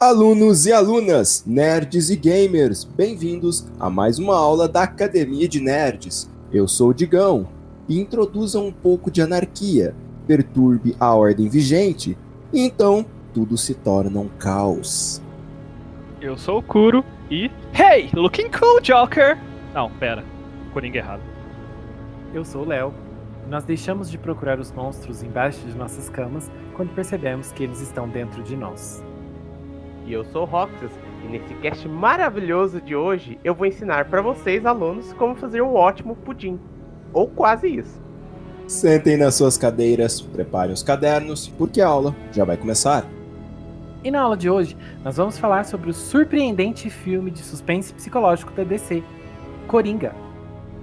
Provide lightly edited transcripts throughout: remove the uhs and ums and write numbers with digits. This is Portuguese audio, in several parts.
Alunos e alunas, nerds e gamers, bem-vindos a mais uma aula da Academia de Nerds. Eu sou o Digão e introduza um pouco de anarquia, perturbe a ordem vigente e então tudo se torna um caos. Eu sou o Kuro e... Hey, looking cool, Joker! Não, pera, Coringa errado. Eu sou o Léo. Nós deixamos de procurar os monstros embaixo de nossas camas quando percebemos que eles estão dentro de nós. E eu sou o Roxas, e nesse cast maravilhoso de hoje eu vou ensinar para vocês, alunos, como fazer um ótimo pudim. Ou quase isso. Sentem nas suas cadeiras, preparem os cadernos, porque a aula já vai começar. E na aula de hoje, nós vamos falar sobre o surpreendente filme de suspense psicológico da DC, Coringa.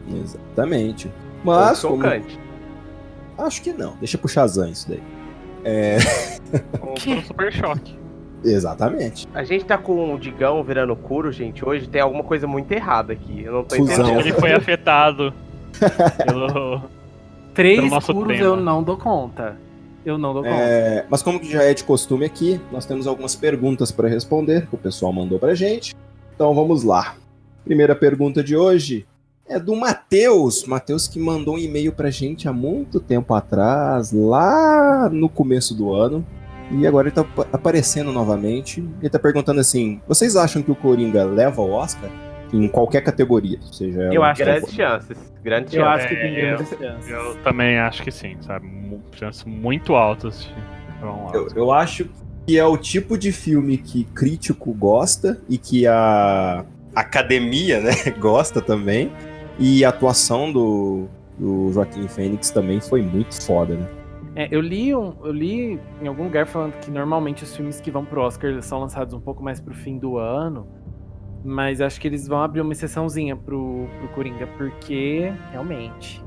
Exatamente. Mas Ou chocante. Acho que não, deixa pro Shazam isso daí. Ou pro Super Choque. Exatamente. A gente tá com o Digão virando Kuro, gente. Hoje tem alguma coisa muito errada aqui. Eu não tô Fusão. entendendo. Ele foi afetado pelo 3 nosso Kuros tema. eu não dou conta. Mas como que já é de costume aqui, nós temos algumas perguntas para responder que o pessoal mandou pra gente. Então vamos lá. Primeira pergunta de hoje é do Matheus. Matheus que mandou um e-mail pra gente há muito tempo atrás, lá no começo do ano. E agora ele tá aparecendo novamente. Ele tá perguntando assim: vocês acham que o Coringa leva o Oscar? Em qualquer categoria, seja Eu acho que Grandes chances. Grandes Eu chances. acho que tem grandes chances. Eu também acho que sim, sabe? Chances muito altas. Vamos lá. Eu acho que é o tipo de filme que crítico gosta e que a academia, né, gosta também. E a atuação do Joaquin Phoenix também foi muito foda, né? Eu li em algum lugar falando que normalmente os filmes que vão pro Oscar são lançados um pouco mais pro fim do ano. Mas acho que eles vão abrir uma exceçãozinha pro Coringa, porque, realmente,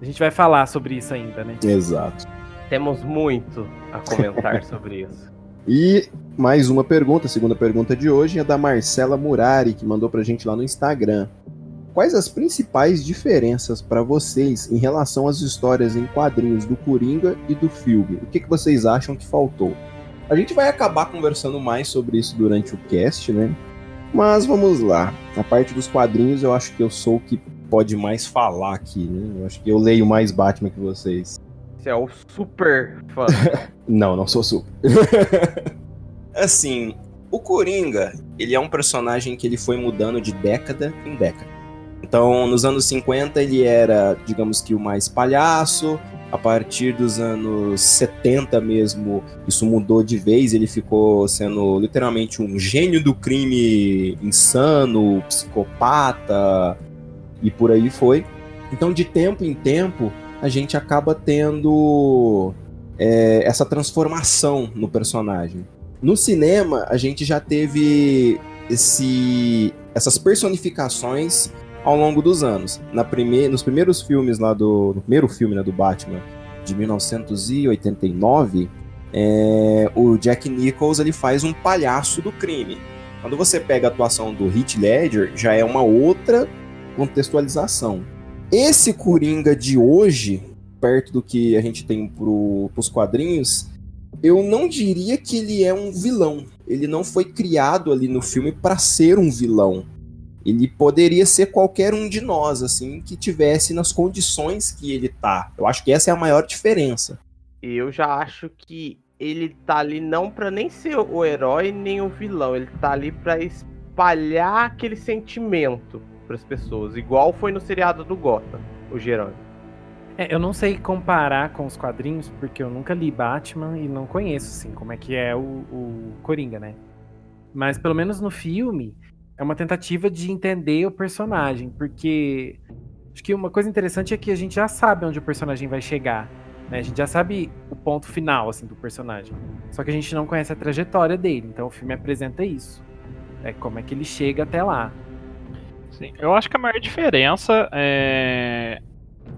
a gente vai falar sobre isso ainda, né? Exato. Temos muito a comentar sobre isso. E mais uma pergunta, a segunda pergunta de hoje é da Marcela Murari, que mandou pra gente lá no Instagram. Quais as principais diferenças para vocês em relação às histórias em quadrinhos do Coringa e do filme? O que vocês acham que faltou? A gente vai acabar conversando mais sobre isso durante o cast, né? Mas vamos lá. Na parte dos quadrinhos, eu acho que eu sou o que pode mais falar aqui, né? Eu acho que eu leio mais Batman que vocês. Você é o super fã. Não sou super. Assim, o Coringa, ele é um personagem que ele foi mudando de década em década. Então, nos anos 50, ele era, digamos que, o mais palhaço. A partir dos anos 70 mesmo, isso mudou de vez. Ele ficou sendo literalmente um gênio do crime insano, psicopata, e por aí foi. Então, de tempo em tempo, a gente acaba tendo essa transformação no personagem. No cinema, a gente já teve essas personificações ao longo dos anos. Nos primeiros filmes lá no primeiro filme, né, do Batman, de 1989, o Jack Nicholson ele faz um palhaço do crime. Quando você pega a atuação do Heath Ledger, já é uma outra contextualização. Esse Coringa de hoje, perto do que a gente tem pros quadrinhos, eu não diria que ele é um vilão. Ele não foi criado ali no filme para ser um vilão. Ele poderia ser qualquer um de nós, assim, que tivesse nas condições que ele tá. Eu acho que essa é a maior diferença. Eu já acho que ele tá ali não pra nem ser o herói nem o vilão. Ele tá ali pra espalhar aquele sentimento pras pessoas. Igual foi no seriado do Gotham, o Jerônimo. Eu não sei comparar com os quadrinhos, porque eu nunca li Batman e não conheço, assim, como é que é o Coringa, né? Mas pelo menos no filme, é uma tentativa de entender o personagem, porque acho que uma coisa interessante é que a gente já sabe onde o personagem vai chegar, né? A gente já sabe o ponto final, assim, do personagem. Só que a gente não conhece a trajetória dele, então o filme apresenta isso. Como é que ele chega até lá. Sim, eu acho que a maior diferença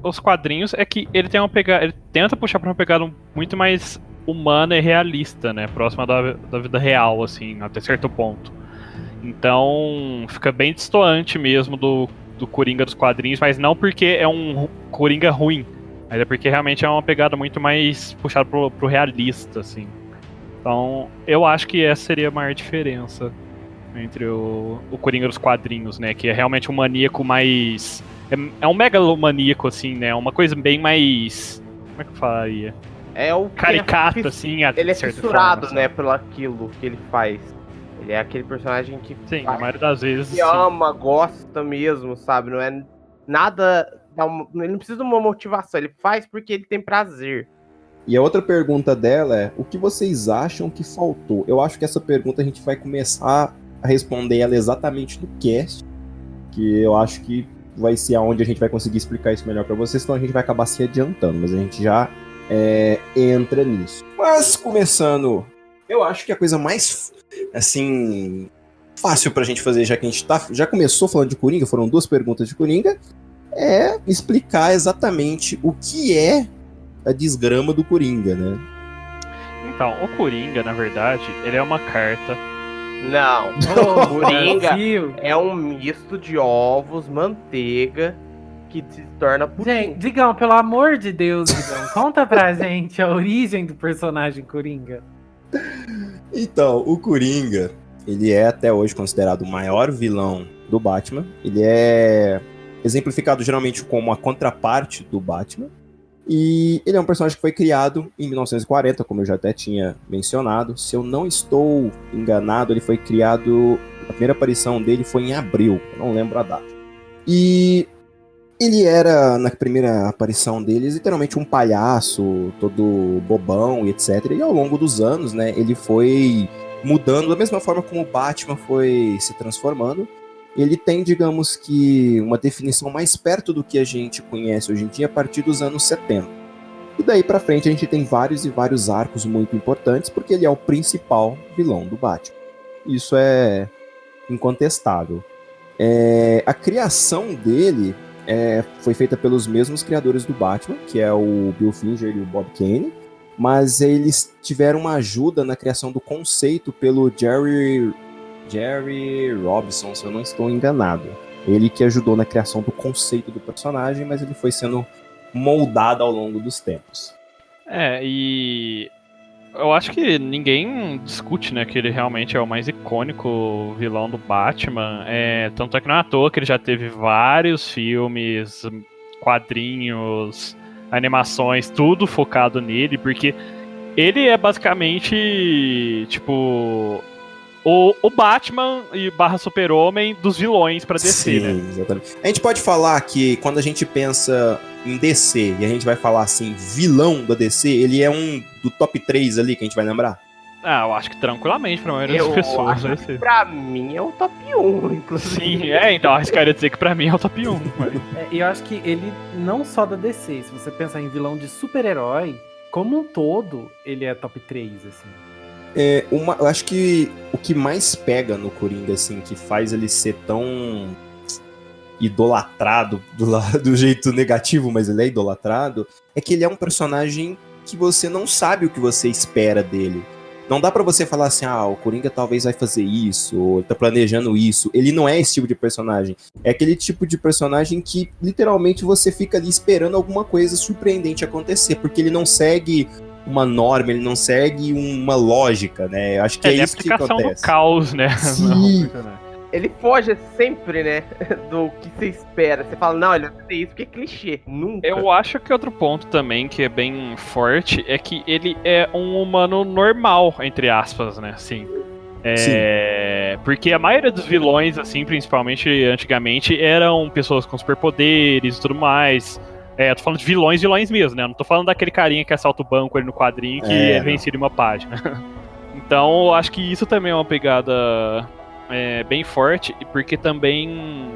os quadrinhos é que ele tem ele tenta puxar pra uma pegada muito mais humana e realista, né? Próxima da vida real, assim, até certo ponto. Então fica bem destoante mesmo do Coringa dos quadrinhos, mas não porque é um Coringa ruim, mas é porque realmente é uma pegada muito mais puxada pro realista, assim. Então, eu acho que essa seria a maior diferença entre o Coringa dos quadrinhos, né? Que é realmente um maníaco mais... É um megalomaníaco, assim, né? Uma coisa bem mais... Como é que eu falaria? É o Caricato, assim, ele é certa fissurado, forma, né, pelo aquilo que ele faz. Ele é aquele personagem que Sim, a maioria das vezes, que sim. ama, gosta mesmo, sabe? Não é nada... Ele não precisa de uma motivação, ele faz porque ele tem prazer. E a outra pergunta dela é: o que vocês acham que faltou? Eu acho que essa pergunta a gente vai começar a responder ela exatamente no cast, que eu acho que vai ser aonde a gente vai conseguir explicar isso melhor pra vocês, senão a gente vai acabar se adiantando, mas a gente já entra nisso. Mas começando, eu acho que a coisa mais, assim, fácil pra gente fazer, já que a gente já começou falando de Coringa, foram 2 perguntas de Coringa, é explicar exatamente o que é a desgrama do Coringa, né? Então, o Coringa, na verdade, ele é uma carta. Não, Ô, Coringa Brasil. é um misto de ovos, manteiga, que se torna pudim. Gente, Digão, pelo amor de Deus, Digão, conta pra gente a origem do personagem Coringa. Então, o Coringa, ele é até hoje considerado o maior vilão do Batman. Ele é exemplificado geralmente como a contraparte do Batman. E ele é um personagem que foi criado em 1940, como eu já até tinha mencionado. Se eu não estou enganado, ele foi criado... A primeira aparição dele foi em abril, eu não lembro a data. E ele era, na primeira aparição dele, literalmente um palhaço, todo bobão e etc. E ao longo dos anos, né, ele foi mudando da mesma forma como o Batman foi se transformando. Ele tem, digamos que, uma definição mais perto do que a gente conhece hoje em dia a partir dos anos 70. E daí pra frente a gente tem vários e vários arcos muito importantes, porque ele é o principal vilão do Batman. Isso é incontestável. A criação dele foi feita pelos mesmos criadores do Batman, que é o Bill Finger e o Bob Kane, mas eles tiveram uma ajuda na criação do conceito pelo Jerry Robinson, se eu não estou enganado. Ele que ajudou na criação do conceito do personagem, mas ele foi sendo moldado ao longo dos tempos. E eu acho que ninguém discute, né, que ele realmente é o mais icônico vilão do Batman. Tanto é que não é à toa que ele já teve vários filmes, quadrinhos, animações, tudo focado nele, porque ele é basicamente, tipo... O Batman e / Super-Homem dos vilões pra DC, Sim, né? Exatamente. A gente pode falar que quando a gente pensa em DC e a gente vai falar assim, vilão da DC, ele é um do top 3 ali que a gente vai lembrar? Eu acho que tranquilamente pra maioria das pessoas vai ser. Pra mim é o top 1, inclusive. Sim, então arriscaria dizer que pra mim é o top 1. E eu acho que ele, não só da DC, se você pensar em vilão de super-herói, como um todo, ele é top 3, assim. Eu acho que o que mais pega no Coringa, assim, que faz ele ser tão idolatrado do jeito negativo, mas ele é idolatrado, é que ele é um personagem que você não sabe o que você espera dele. Não dá pra você falar assim, o Coringa talvez vai fazer isso, ou ele tá planejando isso. Ele não é esse tipo de personagem. É aquele tipo de personagem que, literalmente, você fica ali esperando alguma coisa surpreendente acontecer, porque ele não segue uma norma, ele não segue uma lógica, né? Acho que é isso que acontece. É a aplicação do caos, né? Sim. Ele foge sempre, né, do que você espera. Você fala, não, ele vai fazer isso porque é clichê. Nunca. Eu acho que outro ponto também que é bem forte é que ele é um humano normal, entre aspas, né? Assim. Porque a maioria dos vilões, assim, principalmente antigamente, eram pessoas com superpoderes e tudo mais. Tô falando de vilões mesmo, né? Não tô falando daquele carinha que assalta o banco ali no quadrinho que é vencido em uma página. Então, eu acho que isso também é uma pegada bem forte, porque também,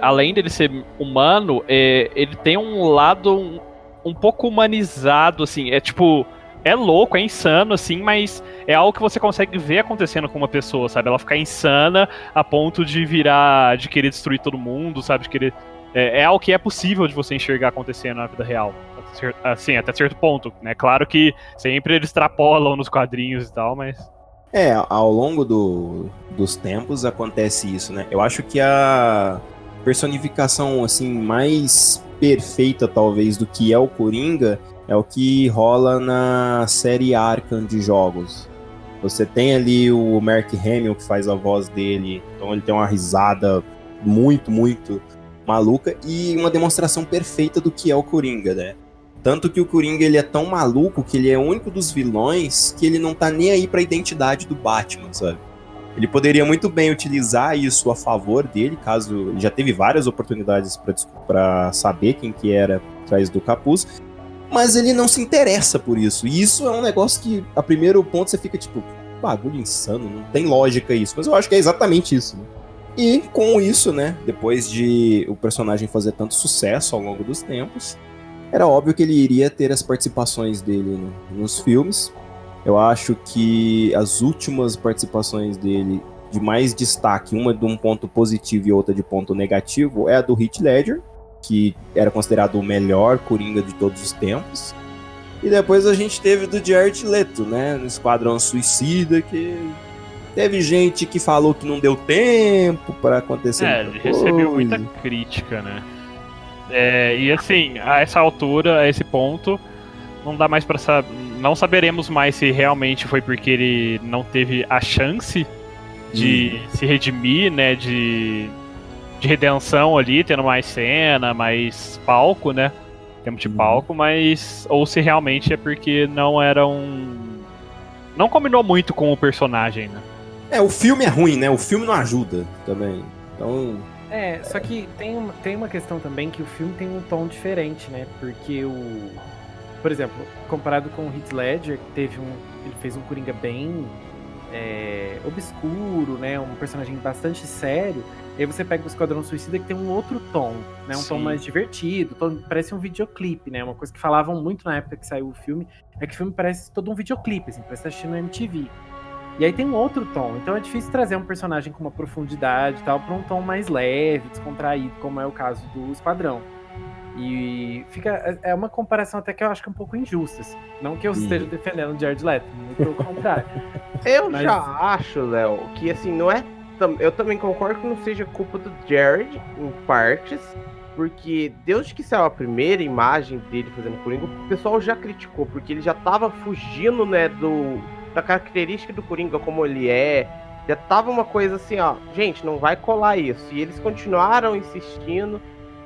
além dele ser humano, ele tem um lado um pouco humanizado, assim, é louco, é insano, assim, mas é algo que você consegue ver acontecendo com uma pessoa, sabe? Ela ficar insana a ponto de querer destruir todo mundo, sabe? De querer... É algo que é possível de você enxergar acontecendo na vida real. Assim, até certo ponto, né? Claro que sempre eles extrapolam nos quadrinhos e tal, mas... Ao longo dos tempos acontece isso, né? Eu acho que a personificação, assim, mais perfeita, talvez, do que é o Coringa é o que rola na série Arkham de jogos. Você tem ali o Mark Hamill que faz a voz dele, então ele tem uma risada muito, muito maluca e uma demonstração perfeita do que é o Coringa, né? Tanto que o Coringa ele é tão maluco que ele é o único dos vilões que ele não tá nem aí pra identidade do Batman, sabe? Ele poderia muito bem utilizar isso a favor dele, caso ele já teve várias oportunidades pra saber quem que era atrás do capuz, mas ele não se interessa por isso. E isso é um negócio que, a primeiro ponto, você fica tipo, bagulho insano, não tem lógica isso. Mas eu acho que é exatamente isso, né? E com isso, né, depois de o personagem fazer tanto sucesso ao longo dos tempos, era óbvio que ele iria ter as participações dele nos filmes. Eu acho que as últimas participações dele de mais destaque, uma de um ponto positivo e outra de ponto negativo, é a do Heath Ledger, que era considerado o melhor Coringa de todos os tempos. E depois a gente teve do Jared Leto, né, no Esquadrão Suicida, que teve gente que falou que não deu tempo pra acontecer muita ele recebeu coisa. muita crítica, né? E assim, a essa altura, a esse ponto, não dá mais pra saber. Não saberemos mais se realmente foi porque ele não teve a chance de se redimir, né? De redenção ali, tendo mais cena, mais palco, né? Tempo de palco, mas. Ou se realmente é porque não era não combinou muito com o personagem, né? O filme é ruim, né? O filme não ajuda também. Então. Só que tem uma questão também que o filme tem um tom diferente, né? Porque por exemplo, comparado com o Heath Ledger, ele fez um Coringa bem obscuro, né? Um personagem bastante sério. E aí você pega o Esquadrão Suicida que tem um outro tom, né? Um tom mais divertido, parece um videoclipe, né? Uma coisa que falavam muito na época que saiu o filme é que o filme parece todo um videoclipe, assim, parece estar assistindo no MTV. E aí tem um outro tom, então é difícil trazer um personagem com uma profundidade e tal pra um tom mais leve, descontraído, como é o caso do Esquadrão. E é uma comparação até que eu acho que é um pouco injusta, assim. Não que eu esteja defendendo o Jared Leto, muito pelo contrário. Já acho, Léo, que assim, não é... Eu também concordo que não seja culpa do Jared, em partes, porque desde que saiu a primeira imagem dele fazendo Coringa, o pessoal já criticou, porque ele já tava fugindo, né, da característica do Coringa como ele é. Já tava uma coisa assim, ó, gente, não vai colar isso. E eles continuaram insistindo,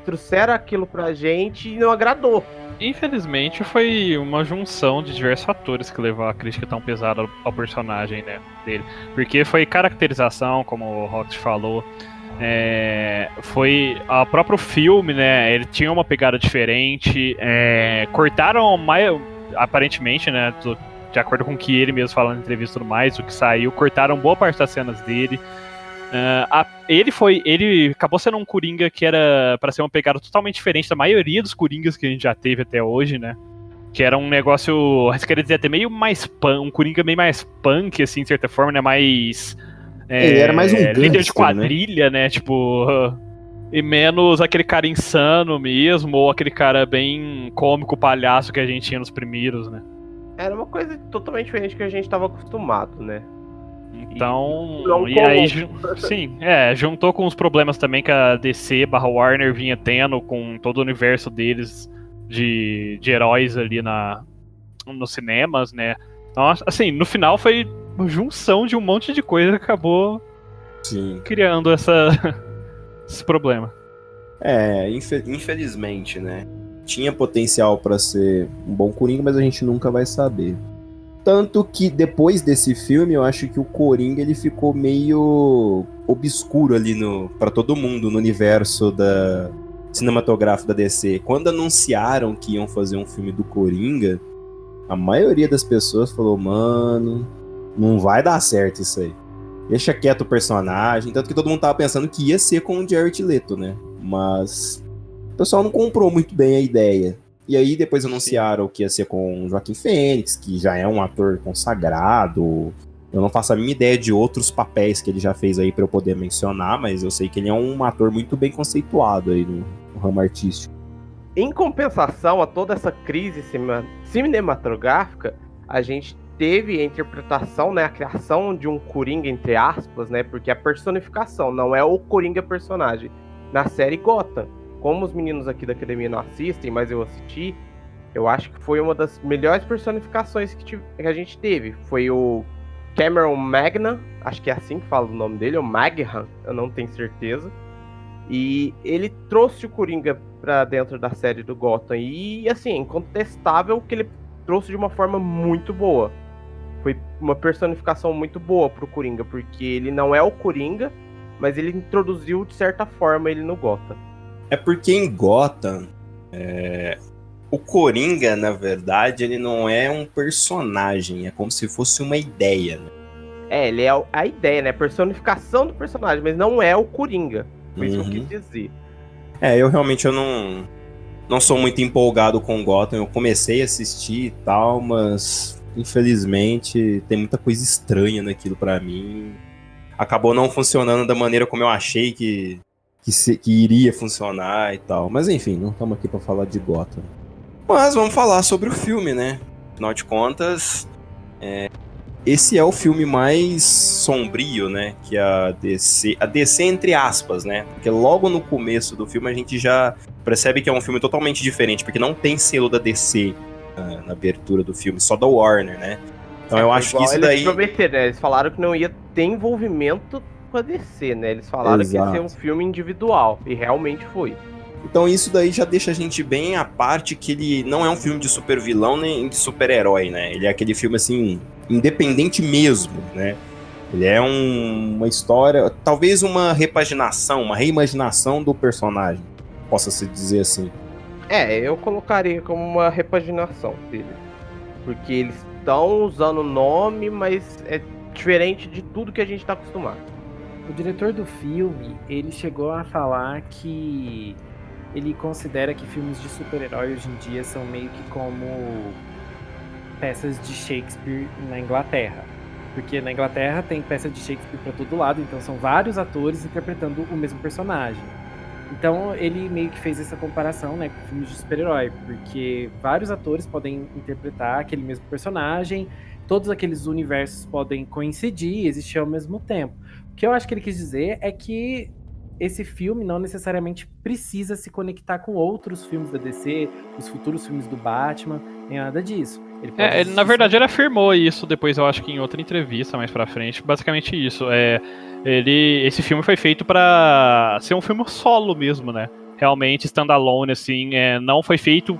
trouxeram aquilo pra gente e não agradou. Infelizmente foi uma junção de diversos fatores que levou a crítica tão pesada ao personagem, né, dele. Porque foi caracterização, como o Rox falou, foi o próprio filme, né, ele tinha uma pegada diferente, cortaram aparentemente, né, de acordo com o que ele mesmo falou na entrevista e tudo mais, o que saiu, cortaram boa parte das cenas dele. Ele acabou sendo um Coringa que era pra ser uma pegada totalmente diferente da maioria dos Coringas que a gente já teve até hoje, né? Que era um negócio, eu queria dizer, até meio mais um Coringa meio mais punk, assim, de certa forma, né? Mais... ele era mais um gangster, líder de quadrilha, né? Tipo... E menos aquele cara insano mesmo, ou aquele cara bem cômico, palhaço que a gente tinha nos primeiros, né? Era uma coisa totalmente diferente que a gente tava acostumado, né? Então, e aí, sim, juntou com os problemas também que a DC/Warner vinha tendo com todo o universo deles de heróis ali nos cinemas, né? Então, assim, no final foi uma junção de um monte de coisa que acabou criando esse problema. Infelizmente, né? Tinha potencial pra ser um bom Coringa, mas a gente nunca vai saber. Tanto que depois desse filme, eu acho que o Coringa ele ficou meio obscuro ali pra todo mundo no universo da cinematográfico da DC. Quando anunciaram que iam fazer um filme do Coringa, a maioria das pessoas falou, mano, não vai dar certo isso aí. Deixa quieto o personagem. Tanto que todo mundo tava pensando que ia ser com o Jared Leto, né? Mas o pessoal não comprou muito bem a ideia. E aí depois anunciaram que ia ser com o Joaquin Phoenix, que já é um ator consagrado. Eu não faço a mínima ideia de outros papéis que ele já fez aí pra eu poder mencionar, mas eu sei que ele é um ator muito bem conceituado aí no ramo artístico. Em compensação a toda essa crise cinematográfica, a gente teve a interpretação, né, a criação de um Coringa, entre aspas, né, porque a personificação não é o Coringa personagem, na série Gotham. Como os meninos aqui da academia não assistem, mas eu assisti, eu acho que foi uma das melhores personificações que a gente teve. Foi o Cameron Magnan, acho que é assim que fala o nome dele, ou Maghan, eu não tenho certeza. E ele trouxe o Coringa pra dentro da série do Gotham. E, assim, é incontestável que ele trouxe de uma forma muito boa. Foi uma personificação muito boa pro Coringa, porque ele não é o Coringa, mas ele introduziu, de certa forma, ele no Gotham. É porque em Gotham, o Coringa, na verdade, ele não é um personagem, é como se fosse uma ideia, né? Ele é a ideia, né? A personificação do personagem, mas não é o Coringa. Foi isso que eu Uhum. quis dizer. Eu realmente não sou muito empolgado com Gotham. Eu comecei a assistir e tal, mas infelizmente tem muita coisa estranha naquilo pra mim. Acabou não funcionando da maneira como eu achei que iria funcionar e tal. Mas enfim, não estamos aqui pra falar de Gotham. Mas vamos falar sobre o filme, né? Afinal de contas, esse é o filme mais sombrio, né? Que a DC entre aspas, né? Porque logo no começo do filme a gente já percebe que é um filme totalmente diferente, porque não tem selo da DC na abertura do filme, só da Warner, né? Então eu acho que isso eles daí... prometeram, né? Eles falaram que não ia ter envolvimento com a DC, né? Eles falaram que ia ser um filme individual, e realmente foi. Então isso daí já deixa a gente bem à parte que ele não é um filme de super vilão nem de super-herói, né? Ele é aquele filme, assim, independente mesmo, né? Ele é uma história, talvez uma repaginação, uma reimaginação do personagem, possa-se dizer assim. Eu colocaria como uma repaginação dele. Porque eles estão usando o nome, mas é diferente de tudo que a gente tá acostumado. O diretor do filme, ele chegou a falar que ele considera que filmes de super-herói hoje em dia são meio que como peças de Shakespeare na Inglaterra. Porque na Inglaterra tem peça de Shakespeare pra todo lado, então são vários atores interpretando o mesmo personagem. Então ele meio que fez essa comparação, né, com filmes de super-herói, porque vários atores podem interpretar aquele mesmo personagem, todos aqueles universos podem coincidir, existir ao mesmo tempo. O que eu acho que ele quis dizer é que esse filme não necessariamente precisa se conectar com outros filmes da DC, os futuros filmes do Batman, nem nada disso. Ele, na verdade, ele afirmou isso depois, eu acho que em outra entrevista mais pra frente. Basicamente isso. Esse filme foi feito pra ser um filme solo mesmo, né? Realmente, standalone, assim. Não foi feito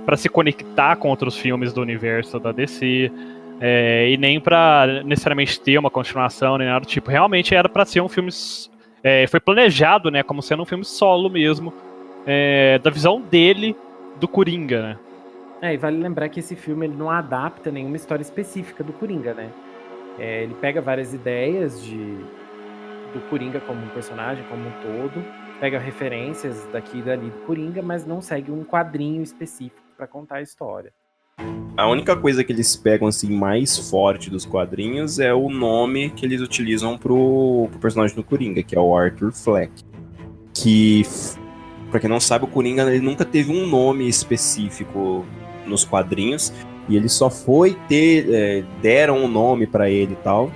pra se conectar com outros filmes do universo da DC. E nem pra necessariamente ter uma continuação, nem nada do tipo. Realmente era pra ser um filme... foi planejado, né? Como sendo um filme solo mesmo. Da visão dele, do Coringa, né? E vale lembrar que esse filme ele não adapta nenhuma história específica do Coringa, né? Ele pega várias ideias do Coringa como um personagem, como um todo, pega referências daqui e dali do Coringa, mas não segue um quadrinho específico para contar a história. A única coisa que eles pegam assim mais forte dos quadrinhos é o nome que eles utilizam pro personagem do Coringa, que é o Arthur Fleck. Que, pra quem não sabe, o Coringa ele nunca teve um nome específico nos quadrinhos, e ele só foi ter, deram um nome pra ele e tal,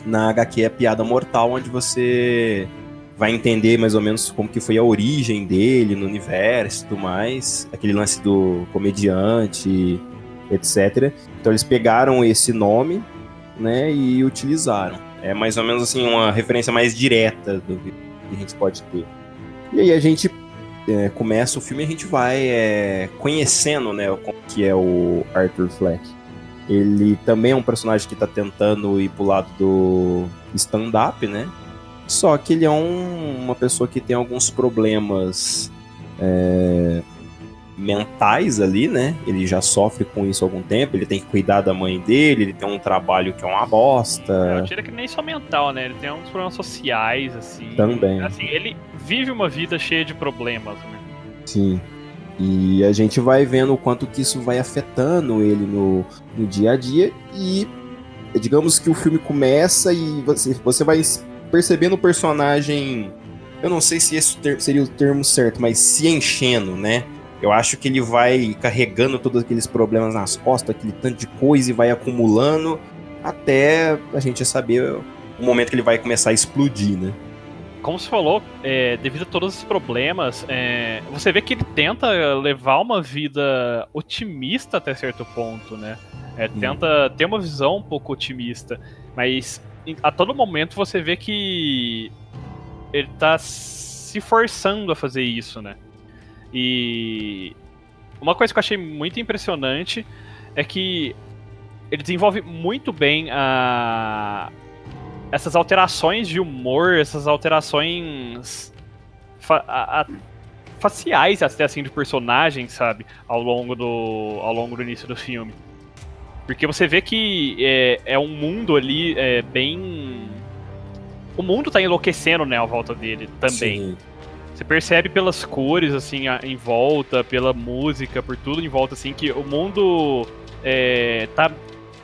na HQ A Piada Mortal, onde você vai entender mais ou menos como que foi a origem dele no universo e tudo mais, aquele lance do comediante, etc. Então eles pegaram esse nome, né, e utilizaram. É mais ou menos assim uma referência mais direta do que a gente pode ter. E aí a gente começa o filme e a gente vai conhecendo, né, como que é o Arthur Fleck. Ele também é um personagem que tá tentando ir pro lado do stand-up, né? Só que ele é uma pessoa que tem alguns problemas mentais ali, né? Ele já sofre com isso há algum tempo, ele tem que cuidar da mãe dele, ele tem um trabalho que é uma bosta. Eu tiro que nem só mental, né? Ele tem alguns problemas sociais, assim. Também. Assim, ele vive uma vida cheia de problemas, né? Sim. E a gente vai vendo o quanto que isso vai afetando ele no dia a dia. E digamos que o filme começa e você vai percebendo o personagem... Eu não sei se esse seria o termo certo, mas se enchendo, né? Eu acho que ele vai carregando todos aqueles problemas nas costas, aquele tanto de coisa, e vai acumulando até a gente saber o momento que ele vai começar a explodir, né? Como você falou, devido a todos esses problemas, você vê que ele tenta levar uma vida otimista até certo ponto, né? Tenta ter uma visão um pouco otimista, mas a todo momento você vê que ele tá se forçando a fazer isso, né? E uma coisa que eu achei muito impressionante é que ele desenvolve muito bem essas alterações de humor, essas alterações faciais até assim de personagens, sabe, ao longo do início do filme. Porque você vê que é um mundo ali bem... O mundo tá enlouquecendo, né, à volta dele também. Sim. Você percebe pelas cores, assim, em volta, pela música, por tudo em volta, assim, que o mundo tá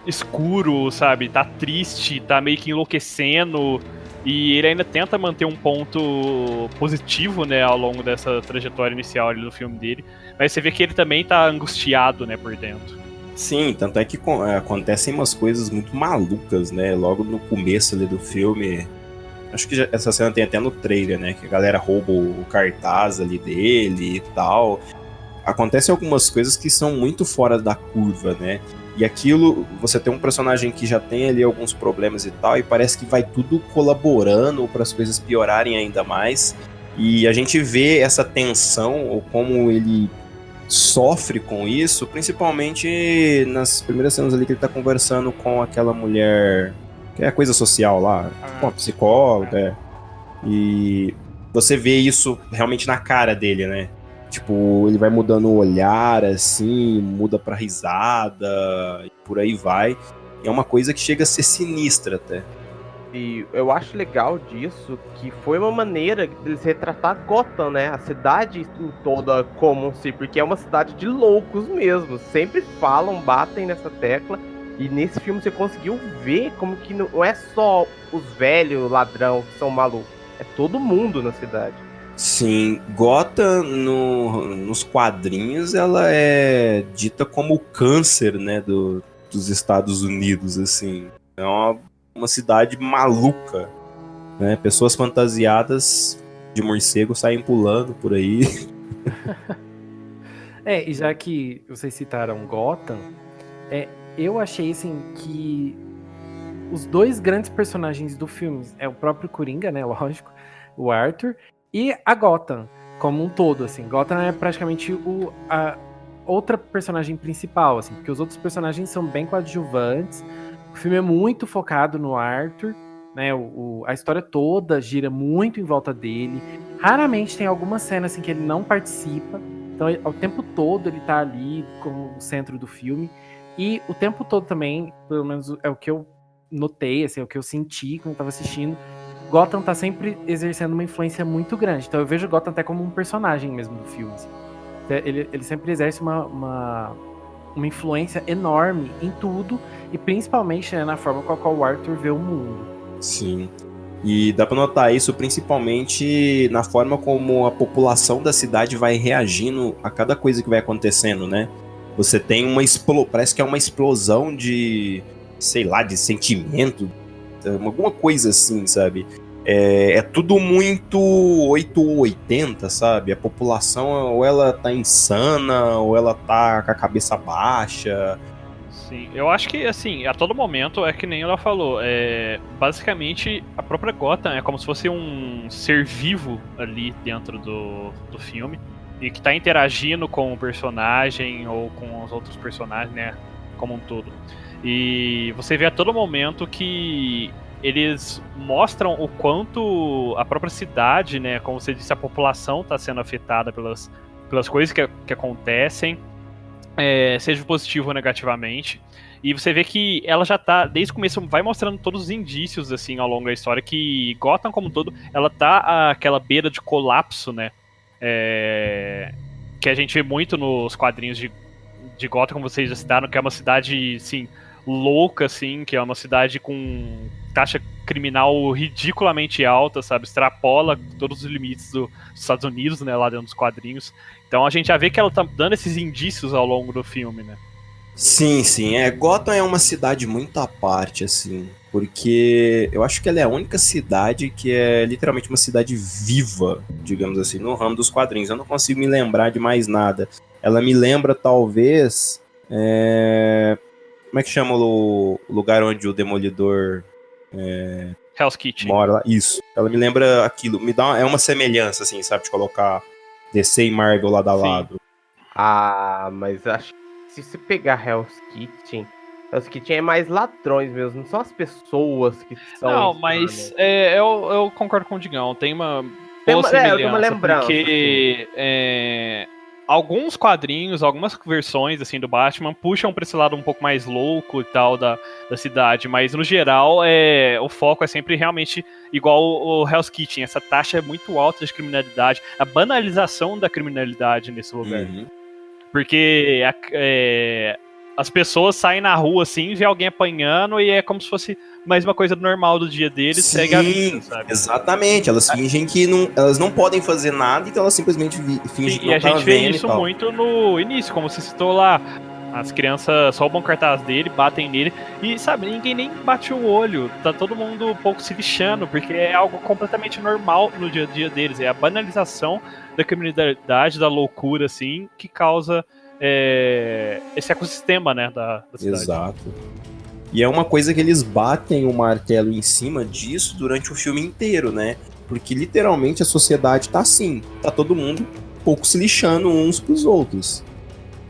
escuro, sabe? Tá triste, tá meio que enlouquecendo. E ele ainda tenta manter um ponto positivo, né, ao longo dessa trajetória inicial ali do filme dele. Mas você vê que ele também tá angustiado, né, por dentro. Sim, tanto é que acontecem umas coisas muito malucas, né? Logo no começo ali do filme. Acho que essa cena tem até no trailer, né? Que a galera rouba o cartaz ali dele e tal. Acontecem algumas coisas que são muito fora da curva, né? E aquilo, você tem um personagem que já tem ali alguns problemas e tal, e parece que vai tudo colaborando para as coisas piorarem ainda mais. E a gente vê essa tensão, ou como ele sofre com isso, principalmente nas primeiras cenas ali que ele tá conversando com aquela mulher, que é a coisa social lá, com a psicóloga, e você vê isso realmente na cara dele, né? Tipo, ele vai mudando o olhar, assim, muda pra risada, e por aí vai. E é uma coisa que chega a ser sinistra até. E eu acho legal disso que foi uma maneira deles retratar Gotham, né? A cidade em toda como si, porque é uma cidade de loucos mesmo. Sempre falam, batem nessa tecla. E nesse filme você conseguiu ver como que não é só os velhos ladrão que são malucos. É todo mundo na cidade. Sim, Gotham nos quadrinhos ela é dita como o câncer, né, dos Estados Unidos, assim. É uma cidade maluca, né? Pessoas fantasiadas de morcego saem pulando por aí. E já que vocês citaram Gotham, eu achei assim que os dois grandes personagens do filme é o próprio Coringa, né, lógico, o Arthur, e a Gotham como um todo, assim. Gotham é praticamente a outra personagem principal, assim, porque os outros personagens são bem coadjuvantes. O filme é muito focado no Arthur, né? A história toda gira muito em volta dele. Raramente tem alguma cena assim que ele não participa. Então, o tempo todo ele tá ali como o centro do filme. E o tempo todo também, pelo menos é o que eu notei, assim, é o que eu senti quando eu tava assistindo, Gotham tá sempre exercendo uma influência muito grande. Então eu vejo Gotham até como um personagem mesmo do filme. Assim. Ele sempre exerce uma influência enorme em tudo, e principalmente, né, na forma com a qual o Arthur vê o mundo. Sim. E dá pra notar isso principalmente na forma como a população da cidade vai reagindo a cada coisa que vai acontecendo, né? Você tem parece que é uma explosão de, sei lá, de sentimento, alguma coisa assim, sabe? É tudo muito 8 ou 80, sabe? A população, ou ela tá insana, ou ela tá com a cabeça baixa. Sim, eu acho que, assim, a todo momento, é que nem ela falou, basicamente, a própria Gotham é como se fosse um ser vivo ali dentro do filme, e que tá interagindo com o personagem, ou com os outros personagens, né, como um todo. E você vê a todo momento que eles mostram o quanto a própria cidade, né, como você disse, a população está sendo afetada pelas coisas que acontecem, seja positivo ou negativamente. E você vê que ela já tá, desde o começo, vai mostrando todos os indícios, assim, ao longo da história, que Gotham, como um todo, ela tá àquela beira de colapso, né, que a gente vê muito nos quadrinhos de Gotham, como vocês já citaram, que é uma cidade, assim, louca, assim, que é uma cidade com taxa criminal ridiculamente alta, sabe? Extrapola todos os limites dos Estados Unidos, né, lá dentro dos quadrinhos. Então a gente já vê que ela tá dando esses indícios ao longo do filme, né? Sim, sim. Gotham é uma cidade muito à parte, assim, porque eu acho que ela é a única cidade que é literalmente uma cidade viva, digamos assim, no ramo dos quadrinhos. Eu não consigo me lembrar de mais nada. Ela me lembra, talvez, Como é que chama o lugar onde o Demolidor Hell's Kitchen. mora lá? Isso. Ela me lembra aquilo. É uma semelhança, assim, sabe? De colocar DC e Marvel lado a Sim. lado. Ah, mas acho que se você pegar Hell's Kitchen é mais ladrões mesmo, não são as pessoas que são. Não, mas eu concordo com o Digão. Tem uma boa eu tenho uma semelhança, lembrança, porque alguns quadrinhos, algumas versões assim do Batman puxam pra esse lado um pouco mais louco e tal da cidade, mas no geral o foco é sempre realmente igual o Hell's Kitchen. Essa taxa é muito alta de criminalidade, a banalização da criminalidade nesse lugar. Uhum. Porque as pessoas saem na rua assim, vê alguém apanhando e é como se fosse mais uma coisa normal do dia deles, segue a vida, sabe? Exatamente. Elas fingem que elas não podem fazer nada, então elas simplesmente fingem que não E a tá gente vê vendo isso e tal. muito no início, como você citou lá. As crianças roubam cartaz dele, batem nele e, sabe, ninguém nem bate o olho. Tá todo mundo um pouco se lixando, porque é algo completamente normal no dia a dia deles. É a banalização da criminalidade, da loucura, assim, que causa esse ecossistema, né, da cidade. Exato. E é uma coisa que eles batem o martelo em cima disso durante o filme inteiro, né? Porque literalmente a sociedade tá assim. Tá todo mundo um pouco se lixando uns pros outros.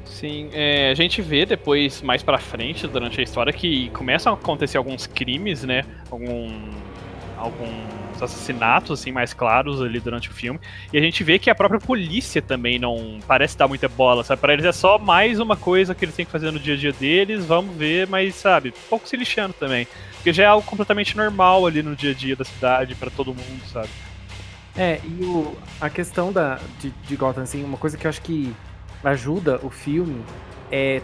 Sim, a gente vê depois, mais pra frente, durante a história, que começam a acontecer alguns crimes, né? Alguns assassinatos, assim, mais claros ali durante o filme. E a gente vê que a própria polícia também não parece dar muita bola, sabe? Pra eles é só mais uma coisa que eles têm que fazer no dia a dia deles, vamos ver, mas, sabe, um pouco se lixando também. Porque já é algo completamente normal ali no dia a dia da cidade, pra todo mundo, sabe? E a questão de Gotham, assim, uma coisa que eu acho que ajuda o filme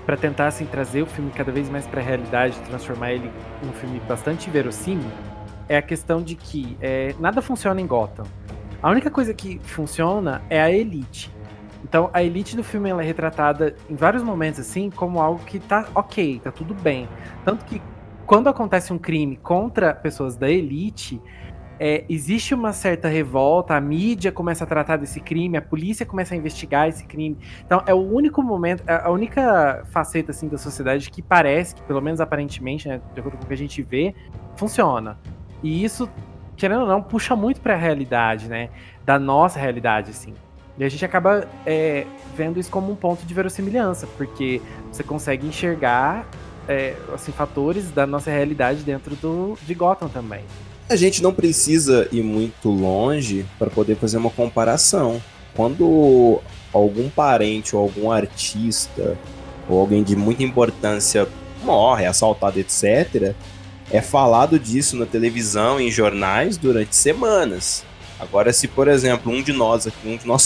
pra tentar, assim, trazer o filme cada vez mais pra realidade, transformar ele num filme bastante verossímil, é a questão de que nada funciona em Gotham. A única coisa que funciona é a elite. Então, a elite do filme ela é retratada em vários momentos, assim, como algo que tá ok, tá tudo bem. Tanto que, quando acontece um crime contra pessoas da elite, existe uma certa revolta, a mídia começa a tratar desse crime, a polícia começa a investigar esse crime. Então, é o único momento, a única faceta, assim, da sociedade que parece, que pelo menos aparentemente, né, de acordo com o que a gente vê, funciona. E isso, querendo ou não, puxa muito pra realidade, né? Da nossa realidade, assim. E a gente acaba vendo isso como um ponto de verossimilhança, porque você consegue enxergar assim, fatores da nossa realidade dentro de Gotham também. A gente não precisa ir muito longe para poder fazer uma comparação. Quando algum parente ou algum artista ou alguém de muita importância morre, é assaltado, etc., é falado disso na televisão, em jornais, durante semanas. Agora, se, por exemplo, um de nós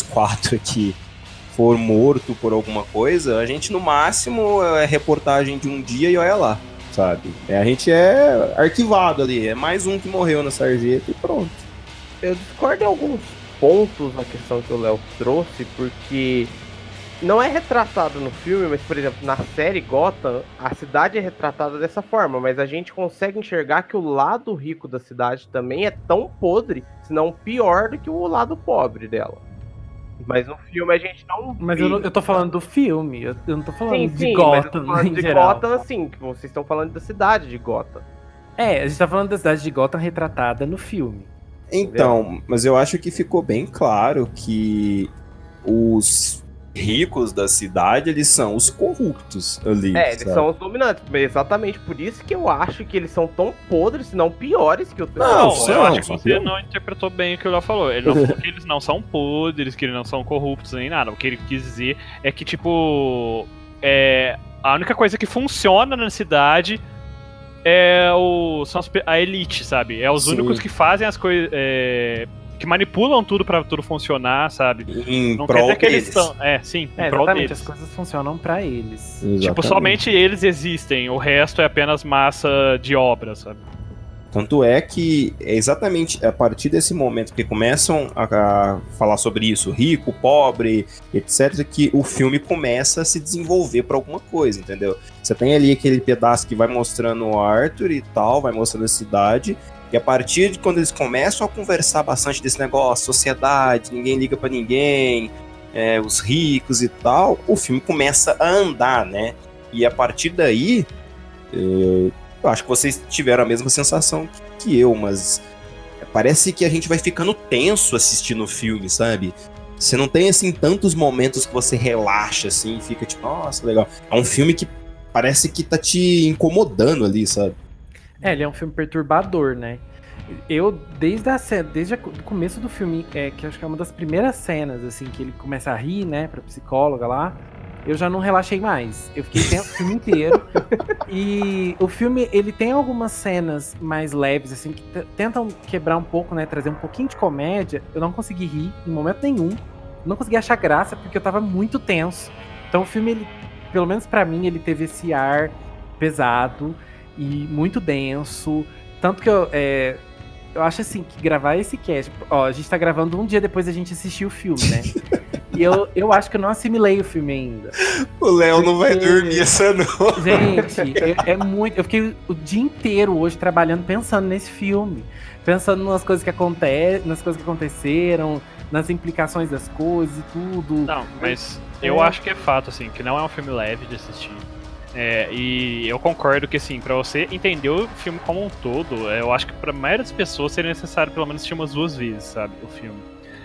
quatro aqui, for morto por alguma coisa, a gente, no máximo, é reportagem de um dia e olha lá, sabe? A gente é arquivado ali, é mais um que morreu na sarjeta e pronto. Eu discordo em alguns pontos na questão que o Léo trouxe, porque não é retratado no filme, mas, por exemplo, na série Gotham, a cidade é retratada dessa forma, mas a gente consegue enxergar que o lado rico da cidade também é tão podre, se não pior do que o lado pobre dela. Mas no filme a gente não Mas vê. eu tô falando do filme, eu não tô falando de mas eu Gotham tô falando em de geral. Gotham, assim, que vocês estão falando da cidade de Gotham. A gente tá falando da cidade de Gotham retratada no filme. Então, mas eu acho que ficou bem claro que os ricos da cidade, eles são os corruptos ali. Eles sabe? são os dominantes, mas exatamente por isso que eu acho que eles são tão podres, se não piores que os Não, pessoal. eu acho que são, você são. não interpretou bem o que o Léo falou. Ele não falou que eles não são podres, que eles não são corruptos nem nada. O que ele quis dizer é que, tipo, a única coisa que funciona na cidade são a elite, sabe? É os Sim. únicos que fazem as coisas. Que manipulam tudo pra tudo funcionar, sabe? Em Não quer prol dizer que eles deles. estão. Sim, em prol Exatamente, deles. as coisas funcionam pra eles. Exatamente. Tipo, somente eles existem, o resto é apenas massa de obra, sabe? Tanto é que é exatamente a partir desse momento que começam a falar sobre isso, rico, pobre, etc., que o filme começa a se desenvolver para alguma coisa, entendeu? Você tem ali aquele pedaço que vai mostrando o Arthur e tal, vai mostrando a cidade, e a partir de quando eles começam a conversar bastante desse negócio, sociedade, ninguém liga para ninguém, os ricos e tal, o filme começa a andar, né? E a partir daí, Eu acho que vocês tiveram a mesma sensação que eu, mas parece que a gente vai ficando tenso assistindo o filme, sabe? Você não tem, assim, tantos momentos que você relaxa, assim, e fica tipo, nossa, legal. É um filme que parece que tá te incomodando ali, sabe? Ele é um filme perturbador, né? Eu, desde o começo do filme, que acho que é uma das primeiras cenas, assim, que ele começa a rir, né, pra psicóloga lá, eu já não relaxei mais. Eu fiquei tenso o filme inteiro. E o filme, ele tem algumas cenas mais leves, assim, que tentam quebrar um pouco, né, trazer um pouquinho de comédia. Eu não consegui rir em momento nenhum. Não consegui achar graça, porque eu tava muito tenso. Então o filme, ele, pelo menos pra mim, ele teve esse ar pesado e muito denso. Tanto que eu acho assim, que gravar esse cast... Ó, a gente tá gravando um dia depois da gente assistir o filme, né? E eu acho que eu não assimilei o filme ainda. O Léo não vai dormir essa noite. Gente, é muito... Eu fiquei o dia inteiro hoje trabalhando, pensando nesse filme. Pensando nas coisas que aconteceram, nas implicações das coisas e tudo. Não, mas eu acho que é fato, assim, que não é um filme leve de assistir. E eu concordo que, assim, pra você entender o filme como um todo, eu acho que pra maioria das pessoas seria necessário pelo menos assistir umas 2 vezes, sabe, o filme.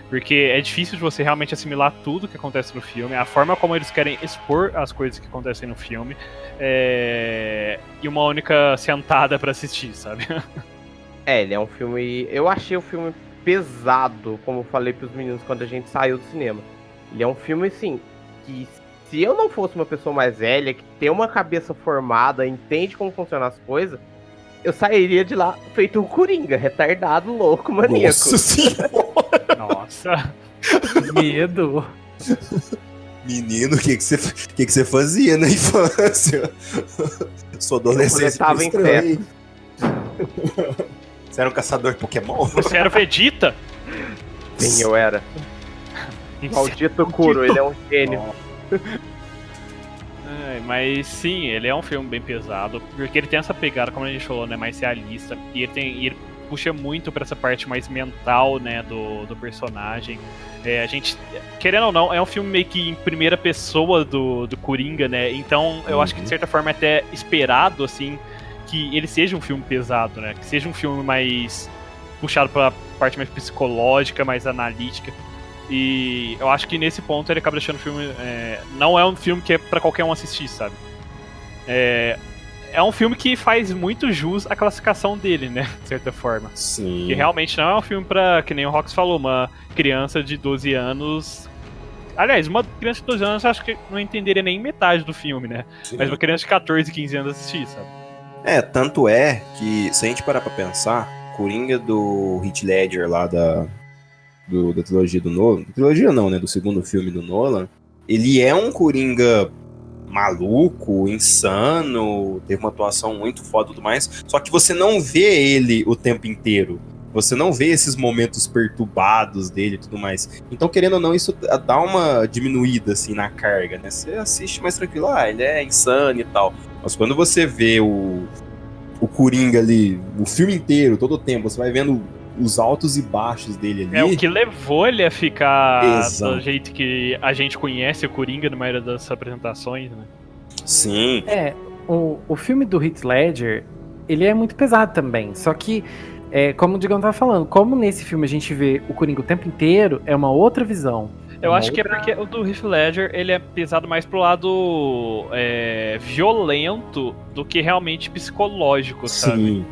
Porque é difícil de você realmente assimilar tudo que acontece no filme, a forma como eles querem expor as coisas que acontecem no filme, e uma única sentada pra assistir, sabe? Ele é um filme... Eu achei o filme pesado, como eu falei pros meninos quando a gente saiu do cinema. Ele é um filme, assim, que... Se eu não fosse uma pessoa mais velha, que tem uma cabeça formada, entende como funcionam as coisas, eu sairia de lá feito um Coringa, retardado, louco, maníaco. Nossa senhora! Nossa! Medo! Menino, o que você fazia na infância? Sua adolescência Eu coletava foi estranha. Você era um caçador de Pokémon? Você era o Vegeta? Sim, eu era. Maldito Kuro, ele é um gênio. Mas sim, ele é um filme bem pesado, porque ele tem essa pegada, como a gente falou, né, mais realista, e ele puxa muito pra essa parte mais mental, né, do personagem. A gente, querendo ou não, é um filme meio que em primeira pessoa do Coringa, né, então eu acho que de certa forma é até esperado, assim, que ele seja um filme pesado, né, que seja um filme mais puxado pra parte mais psicológica, mais analítica. E eu acho que nesse ponto ele acaba deixando o filme... não é um filme que é pra qualquer um assistir, sabe? É um filme que faz muito jus à classificação dele, né? De certa forma. Sim. Que realmente não é um filme pra, que nem o Rox falou, uma criança de 12 anos... Aliás, uma criança de 12 anos eu acho que não entenderia nem metade do filme, né? Sim. Mas uma criança de 14, 15 anos assistir, sabe? Tanto é que, se a gente parar pra pensar, Coringa do Heath Ledger lá da trilogia do Nolan, trilogia não, né, do segundo filme do Nolan, ele é um Coringa maluco, insano, teve uma atuação muito foda e tudo mais, só que você não vê ele o tempo inteiro, você não vê esses momentos perturbados dele e tudo mais, então querendo ou não, isso dá uma diminuída assim na carga, né, você assiste mais tranquilo, ele é insano e tal, mas quando você vê o Coringa ali, o filme inteiro, todo o tempo, você vai vendo os altos e baixos dele ali. É o que levou ele a ficar Exato. do jeito que a gente conhece o Coringa na maioria das apresentações, né? Sim. O filme do Heath Ledger, ele é muito pesado também. Só que, como o Digão tava falando, como nesse filme a gente vê o Coringa o tempo inteiro, é uma outra visão. Eu acho que é porque o do Heath Ledger, ele é pesado mais pro lado violento do que realmente psicológico, sabe? Sim.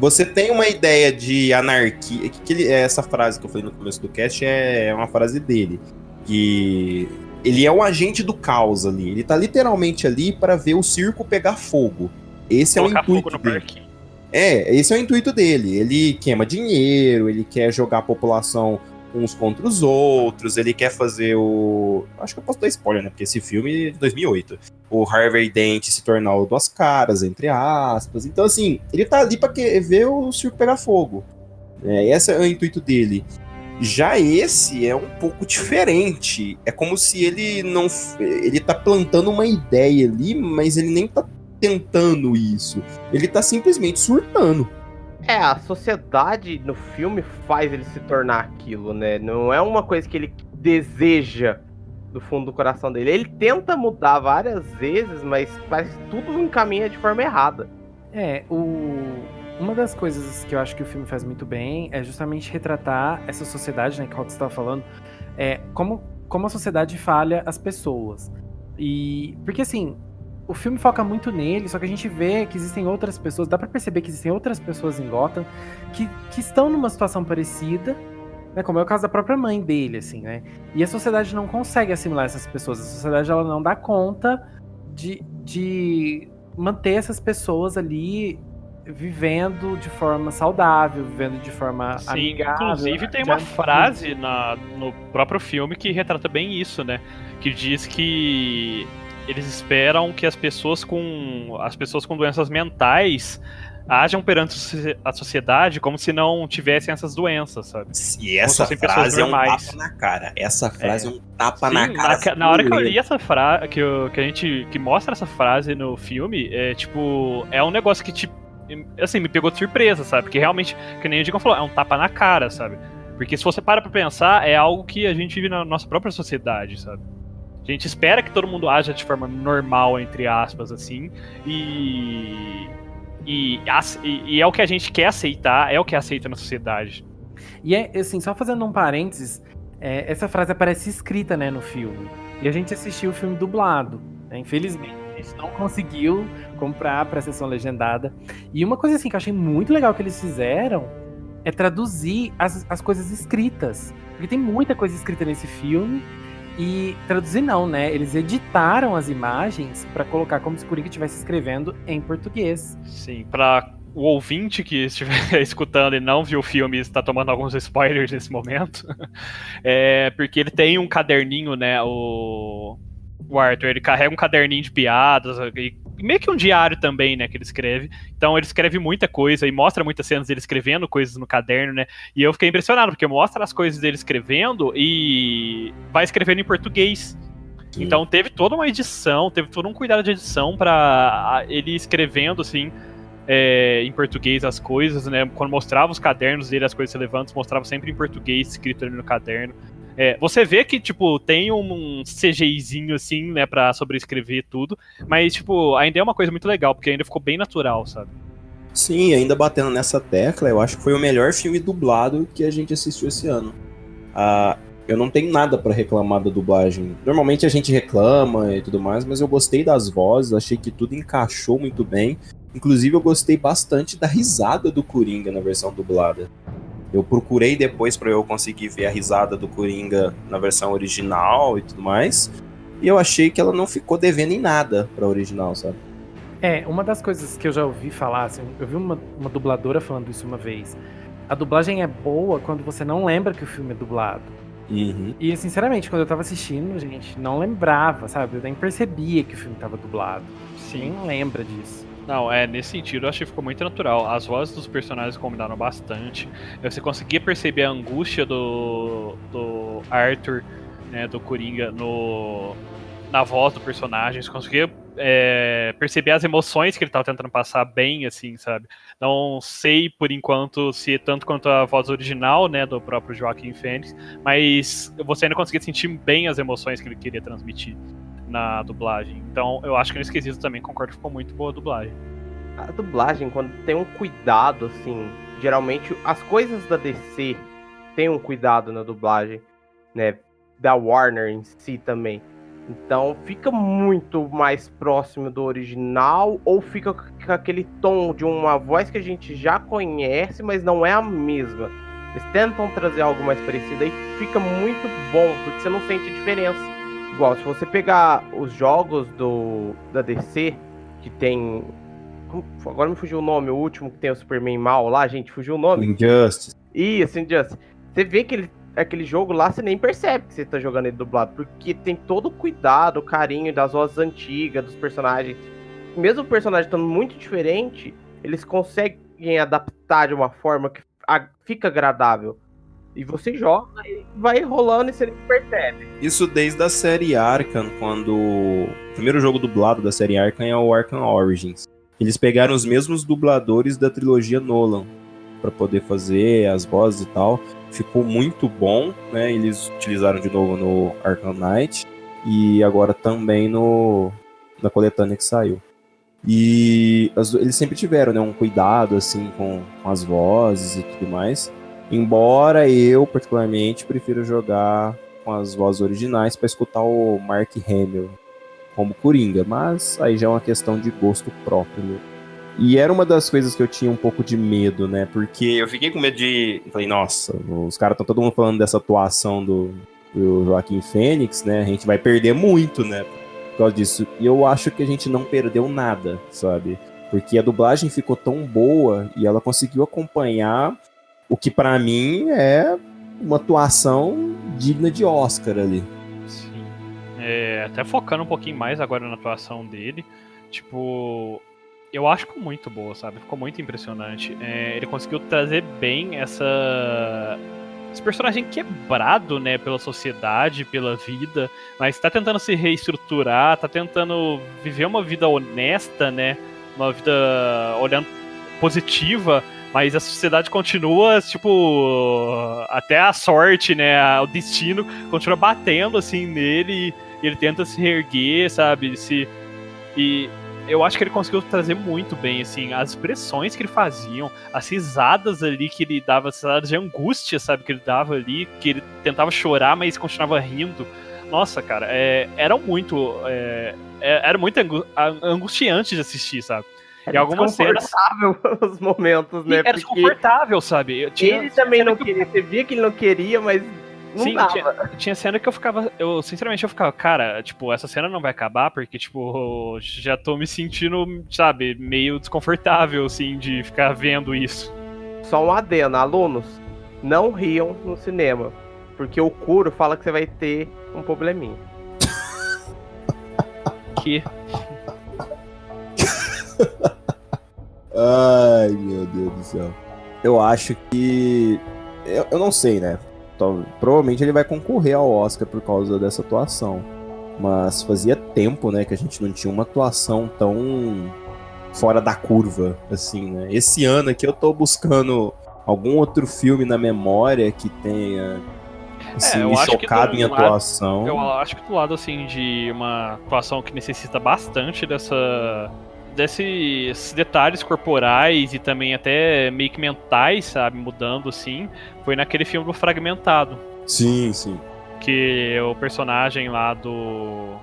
Você tem uma ideia de anarquia, essa frase que eu falei no começo do cast é uma frase dele, que ele é um agente do caos ali, ele tá literalmente ali para ver o circo pegar fogo. Esse Colocar é o intuito fogo no dele. parquinho. Esse é o intuito dele. Ele queima dinheiro, ele quer jogar a população uns contra os outros, ele quer fazer o... Acho que eu posso dar spoiler, né? Porque esse filme é de 2008. O Harvey Dent se tornar o Duas Caras, entre aspas. Então, assim, ele tá ali pra ver o circo pegar fogo. Esse é o intuito dele. Já esse é um pouco diferente. É como se ele não... Ele tá plantando uma ideia ali, mas ele nem tá tentando isso. Ele tá simplesmente surtando. A sociedade no filme faz ele se tornar aquilo, né? Não é uma coisa que ele deseja do fundo do coração dele. Ele tenta mudar várias vezes, mas parece que tudo encaminha de forma errada. Uma das coisas que eu acho que o filme faz muito bem é justamente retratar essa sociedade, né, que o Rock estava falando, como a sociedade falha as pessoas. Porque assim, o filme foca muito nele, só que a gente vê que existem outras pessoas, dá pra perceber que existem outras pessoas em Gotham que estão numa situação parecida, né, como é o caso da própria mãe dele, assim, né? E a sociedade não consegue assimilar essas pessoas, a sociedade ela não dá conta de manter essas pessoas ali vivendo de forma saudável, vivendo de forma amigável. Inclusive tem uma frase no próprio filme que retrata bem isso, né? Que diz que eles esperam que as pessoas com doenças mentais ajam perante a sociedade como se não tivessem essas doenças, sabe? E essa frase é um tapa na cara. Essa frase é um tapa na cara. Na hora que eu li essa frase, que mostra essa frase no filme, é um negócio que assim, me pegou de surpresa, sabe? Porque realmente, que nem o Digão falou, é um tapa na cara, sabe? Porque se você para pra pensar, é algo que a gente vive na nossa própria sociedade, sabe? A gente espera que todo mundo haja de forma normal, entre aspas, assim, e é o que a gente quer aceitar, é o que aceita na sociedade. E assim, só fazendo um parênteses, essa frase aparece escrita, né, no filme. E a gente assistiu o filme dublado, né? Infelizmente, a gente não conseguiu comprar pra sessão legendada. E uma coisa assim que eu achei muito legal que eles fizeram é traduzir as coisas escritas. Porque tem muita coisa escrita nesse filme. E traduzir não, né? Eles editaram as imagens pra colocar como se o Coringa estivesse escrevendo em português. Sim, pra o ouvinte que estiver escutando e não viu o filme e está tomando alguns spoilers nesse momento, porque ele tem um caderninho, né? O Arthur, ele carrega um caderninho de piadas, e meio que um diário também, né, que ele escreve. Então ele escreve muita coisa e mostra muitas cenas dele escrevendo coisas no caderno, né? E eu fiquei impressionado, porque mostra as coisas dele escrevendo e vai escrevendo em português. Sim. Então teve toda uma edição, teve todo um cuidado de edição pra ele escrevendo, assim, em português as coisas, né? Quando mostrava os cadernos dele, as coisas relevantes, mostrava sempre em português, escrito ali no caderno. Você vê que, tem um CGIzinho, assim, né, pra sobrescrever tudo, mas, ainda é uma coisa muito legal, porque ainda ficou bem natural, sabe? Sim, ainda batendo nessa tecla, eu acho que foi o melhor filme dublado que a gente assistiu esse ano. Eu não tenho nada pra reclamar da dublagem. Normalmente a gente reclama e tudo mais, mas eu gostei das vozes, achei que tudo encaixou muito bem. Inclusive, eu gostei bastante da risada do Coringa na versão dublada. Eu procurei depois pra eu conseguir ver a risada do Coringa na versão original e tudo mais. E eu achei que ela não ficou devendo em nada pra original, sabe? Uma das coisas que eu já ouvi falar, assim, eu vi uma dubladora falando isso uma vez. A dublagem é boa quando você não lembra que o filme é dublado. Uhum. E, sinceramente, quando eu tava assistindo, gente, não lembrava, sabe? Eu nem percebia que o filme tava dublado. Sim. Nem lembra disso. Não, nesse sentido eu achei que ficou muito natural. As vozes dos personagens combinaram bastante. Você conseguia perceber a angústia do Arthur, né, do Coringa, na voz do personagem. Você conseguia perceber as emoções que ele estava tentando passar bem, assim, sabe? Não sei, por enquanto, se é tanto quanto a voz original, né, do próprio Joaquin Phoenix, mas você ainda conseguia sentir bem as emoções que ele queria transmitir na dublagem. Então eu acho que nesse quesito também concordo que ficou muito boa a dublagem. A dublagem, quando tem um cuidado, assim, geralmente as coisas da DC tem um cuidado na dublagem, né, da Warner em si também. Então fica muito mais próximo do original, ou fica com aquele tom de uma voz que a gente já conhece, mas não é a mesma. Eles tentam trazer algo mais parecido e fica muito bom, porque você não sente diferença. Igual, se você pegar os jogos da DC, que tem... Agora me fugiu o nome, o último que tem o Superman mal lá, gente, fugiu o nome. Injustice. Isso, Injustice. Você vê que aquele jogo lá, você nem percebe que você tá jogando ele dublado, porque tem todo o cuidado, o carinho das vozes antigas, dos personagens. Mesmo o personagem estando muito diferente, eles conseguem adaptar de uma forma que fica agradável. E você joga e vai rolando e você nem percebe. Isso desde a série Arkham, quando... O primeiro jogo dublado da série Arkham é o Arkham Origins. Eles pegaram os mesmos dubladores da trilogia Nolan para poder fazer as vozes e tal. Ficou muito bom, né? Eles utilizaram de novo no Arkham Knight. e agora também na coletânea que saiu. E eles sempre tiveram, né, um cuidado assim com as vozes e tudo mais. Embora eu, particularmente, prefiro jogar com as vozes originais para escutar o Mark Hamill como Coringa, mas aí já é uma questão de gosto próprio, né? E era uma das coisas que eu tinha um pouco de medo, né? Porque eu fiquei com medo de... Falei, nossa, os caras estão todo mundo falando dessa atuação do Joaquin Phoenix, né? A gente vai perder muito, né? Por causa disso. E eu acho que a gente não perdeu nada, sabe? Porque a dublagem ficou tão boa e ela conseguiu acompanhar o que pra mim é uma atuação digna de Oscar ali. Sim. Até focando um pouquinho mais agora na atuação dele, tipo... Eu acho que ficou muito boa, sabe? Ficou muito impressionante. Ele conseguiu trazer bem esse personagem quebrado, né, pela sociedade, pela vida, mas tá tentando se reestruturar, tá tentando viver uma vida honesta, né? Uma vida olhando positiva, mas a sociedade continua, tipo, até a sorte, né? O destino continua batendo assim nele e ele tenta se reerguer, sabe? E eu acho que ele conseguiu trazer muito bem, assim, as expressões que ele fazia, as risadas ali que ele dava, as risadas de angústia, sabe, que ele dava ali, que ele tentava chorar, mas continuava rindo. Nossa, cara, era muito angustiante de assistir, sabe? E algumas cenas... desconfortável os momentos, né? Era desconfortável, sabe? Ele também não queria, você via que ele não queria, mas... Não dava. Tinha cena que eu ficava, sinceramente, cara, tipo, essa cena não vai acabar porque, tipo, já tô me sentindo, sabe, meio desconfortável, assim, de ficar vendo isso. Só um adendo, alunos, não riam no cinema, porque o Kuro fala que você vai ter um probleminha. Que? Ai, meu Deus do céu. Eu acho que... Eu não sei, né? Provavelmente ele vai concorrer ao Oscar por causa dessa atuação. Mas fazia tempo, né, que a gente não tinha uma atuação tão fora da curva, assim, né? Esse ano aqui eu tô buscando algum outro filme na memória que tenha, assim, me chocado em atuação. Eu acho que do lado, assim, de uma atuação que necessita bastante desses detalhes corporais e também até meio que mentais, sabe, mudando assim, foi naquele filme do Fragmentado. Sim, sim. Que o personagem lá do...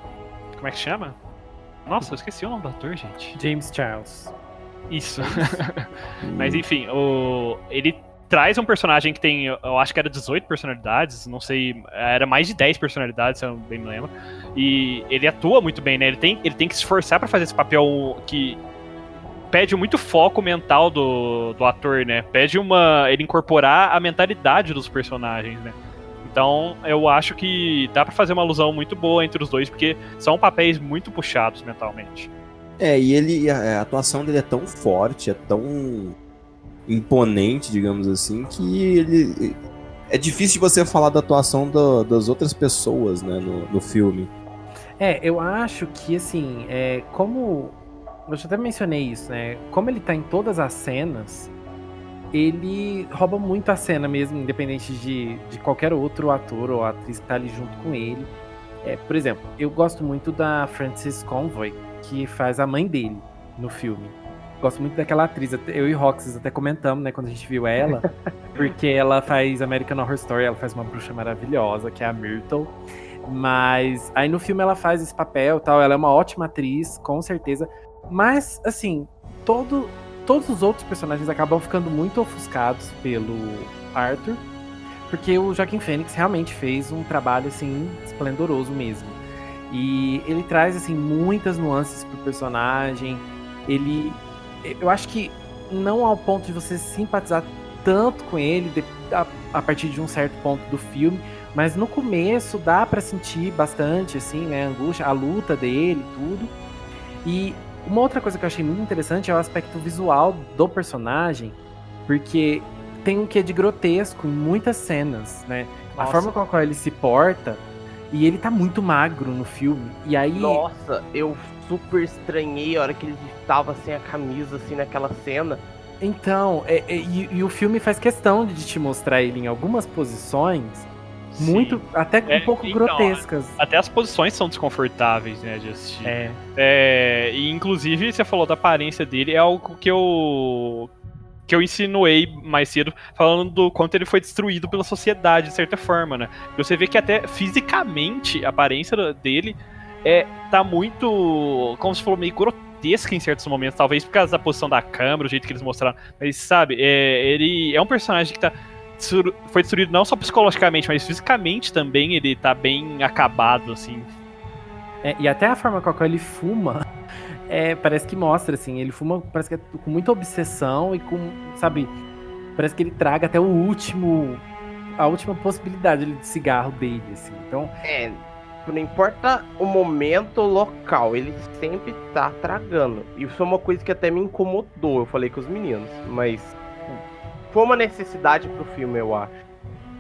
Como é que chama? Nossa, eu esqueci o nome do ator, gente. James Charles. Isso. Mas enfim, ele traz um personagem que tem, eu acho que era 18 personalidades, não sei, era mais de 10 personalidades, se eu bem me lembro. E ele atua muito bem, né? Ele tem que se esforçar pra fazer esse papel que pede muito foco mental do ator, né? Pede ele incorporar a mentalidade dos personagens, né? Então, eu acho que dá pra fazer uma alusão muito boa entre os dois, porque são papéis muito puxados mentalmente. E a atuação dele é tão forte, é tão imponente, digamos assim, que ele... É difícil de você falar da atuação das outras pessoas, né, no filme. Eu acho que, assim, como... Eu já até mencionei isso, né? Como ele tá em todas as cenas, ele rouba muito a cena mesmo, independente de qualquer outro ator ou atriz que tá ali junto com ele. Por exemplo, eu gosto muito da Frances Conroy, que faz a mãe dele no filme. Gosto muito daquela atriz, eu e Roxas até comentamos, né, quando a gente viu ela, porque ela faz American Horror Story, ela faz uma bruxa maravilhosa, que é a Myrtle. Mas aí no filme ela faz esse papel e tal, ela é uma ótima atriz, com certeza. Mas, assim, todos os outros personagens acabam ficando muito ofuscados pelo Arthur, porque o Joaquin Phoenix realmente fez um trabalho, assim, esplendoroso mesmo. E ele traz, assim, muitas nuances pro personagem. Eu acho que não ao ponto de você simpatizar tanto com ele a partir de um certo ponto do filme, mas no começo dá pra sentir bastante, assim, né, a angústia, a luta dele, tudo. E uma outra coisa que eu achei muito interessante é o aspecto visual do personagem, porque tem um quê de grotesco em muitas cenas, né? Nossa. A forma com a qual ele se porta, e ele tá muito magro no filme, e aí... Nossa, eu super estranhei a hora que ele tava sem a camisa, assim, naquela cena. Então, e o filme faz questão de te mostrar ele em algumas posições muito, até um pouco então, grotescas. Até as posições são desconfortáveis, né, de assistir. E inclusive, você falou da aparência dele, é algo que eu insinuei mais cedo, falando do quanto ele foi destruído pela sociedade, de certa forma, né? Você vê que até fisicamente a aparência dele tá muito, como se falou, meio grotesca em certos momentos, talvez por causa da posição da câmera, o jeito que eles mostraram, mas sabe, ele é um personagem que foi destruído não só psicologicamente, mas fisicamente também, ele tá bem acabado, assim. E até a forma com a qual ele fuma, parece que mostra, assim, ele fuma, parece que com muita obsessão e com, sabe, parece que ele traga até a última possibilidade de cigarro dele, assim, então... Não importa o momento ou local, ele sempre tá tragando. E isso é uma coisa que até me incomodou, eu falei com os meninos, mas foi uma necessidade pro filme, eu acho.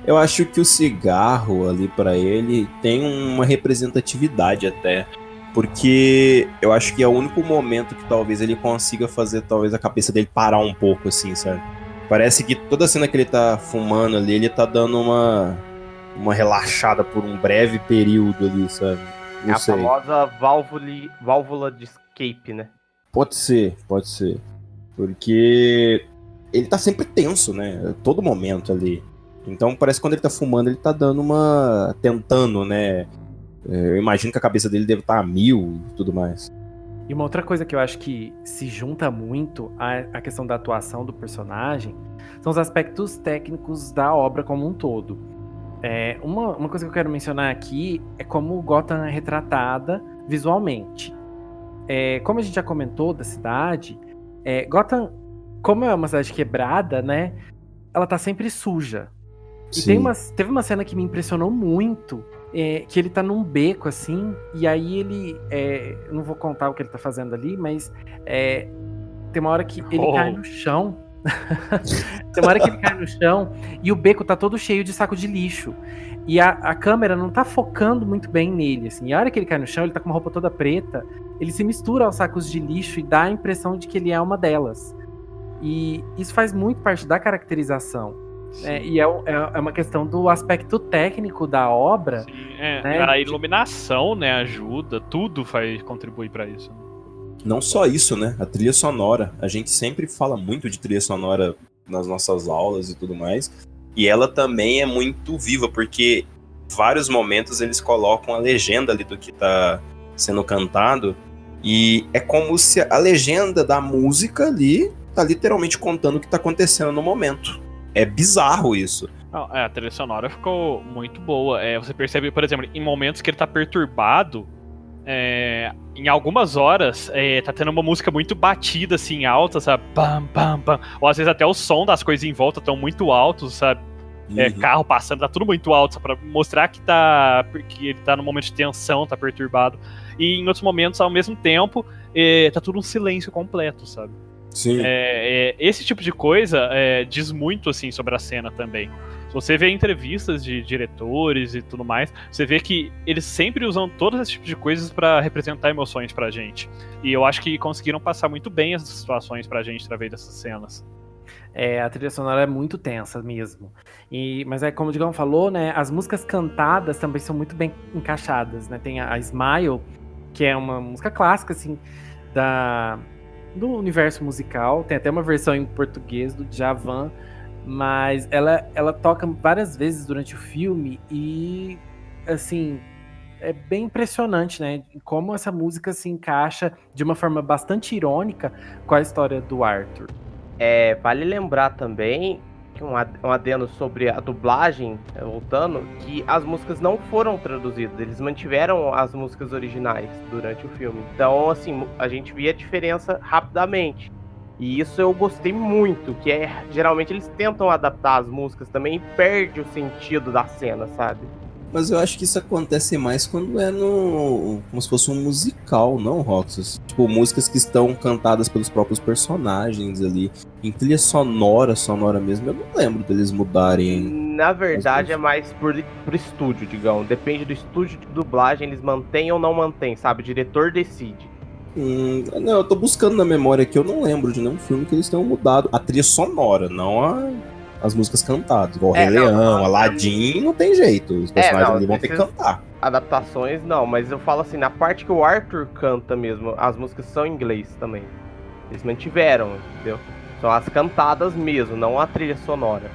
Eu acho que o cigarro ali pra ele tem uma representatividade até. Porque eu acho que é o único momento que talvez ele consiga fazer talvez a cabeça dele parar um pouco, assim, sabe? Parece que toda cena que ele tá fumando ali, ele tá dando uma relaxada por um breve período ali, sabe? Não sei. A famosa válvula de escape, né? Pode ser. Porque ele tá sempre tenso, né? Todo momento ali. Então parece que quando ele tá fumando, ele tá dando tentando, né? Eu imagino que a cabeça dele deve estar a 1000 e tudo mais. E uma outra coisa que eu acho que se junta muito à questão da atuação do personagem são os aspectos técnicos da obra como um todo. Uma coisa que eu quero mencionar aqui é como Gotham é retratada visualmente. Como a gente já comentou da cidade, Gotham, como é uma cidade quebrada, né? Ela tá sempre suja. E teve uma cena que me impressionou muito, que ele tá num beco, assim, e aí ele... eu não vou contar o que ele tá fazendo ali, mas tem uma hora que ele cai no chão. Tem uma hora que ele cai no chão e o beco tá todo cheio de saco de lixo. E a câmera não tá focando muito bem nele, assim. E a hora que ele cai no chão, ele tá com uma roupa toda preta, ele se mistura aos sacos de lixo e dá a impressão de que ele é uma delas. E isso faz muito parte da caracterização. E é uma questão do aspecto técnico da obra. Sim, né? A iluminação, né, ajuda, tudo vai contribuir pra isso. Não só isso, né? A trilha sonora. A gente sempre fala muito de trilha sonora nas nossas aulas e tudo mais. E ela também é muito viva, porque vários momentos eles colocam a legenda ali do que tá sendo cantado. E é como se a legenda da música ali tá literalmente contando o que tá acontecendo no momento. É bizarro isso. Não, a trilha sonora ficou muito boa. Você percebe, por exemplo, em momentos que ele tá perturbado, em algumas horas, tá tendo uma música muito batida, assim, alta, sabe? Pam, pam, pam. Ou às vezes até o som das coisas em volta estão muito altos, sabe? Carro passando, tá tudo muito alto, pra mostrar que ele tá num momento de tensão, tá perturbado. E em outros momentos, ao mesmo tempo, tá tudo um silêncio completo, sabe? Sim. Esse tipo de coisa diz muito, assim, sobre a cena também. Se você vê entrevistas de diretores e tudo mais, você vê que eles sempre usam todos esses tipos de coisas pra representar emoções pra gente. E eu acho que conseguiram passar muito bem essas situações pra gente através dessas cenas. A trilha sonora é muito tensa mesmo. Mas como o Digão falou, né, as músicas cantadas também são muito bem encaixadas, né? Tem a Smile, que é uma música clássica, assim, do universo musical. Tem até uma versão em português do Djavan, mas ela toca várias vezes durante o filme e, assim, é bem impressionante, né? Como essa música se encaixa de uma forma bastante irônica com a história do Arthur. Vale lembrar também que um adendo sobre a dublagem, voltando, que as músicas não foram traduzidas, eles mantiveram as músicas originais durante o filme. Então, assim, a gente via a diferença rapidamente. E isso eu gostei muito, que geralmente eles tentam adaptar as músicas também e perde o sentido da cena, sabe? Mas eu acho que isso acontece mais quando é como se fosse um musical, não, Roxas? Tipo, músicas que estão cantadas pelos próprios personagens ali. Em trilha sonora mesmo, eu não lembro deles mudarem. Na verdade, é mais pro estúdio, digamos. Depende do estúdio de dublagem, eles mantêm ou não mantêm, sabe? O diretor decide. Não, eu tô buscando na memória aqui, eu não lembro de nenhum filme que eles tenham mudado. A trilha sonora, não as músicas cantadas. Igual Rei não, Leão, não, Aladdin, não tem jeito. Os personagens não, ali vão ter que cantar. Adaptações não, mas eu falo assim, na parte que o Arthur canta mesmo, as músicas são em inglês também. Eles mantiveram, entendeu? São as cantadas mesmo, não a trilha sonora.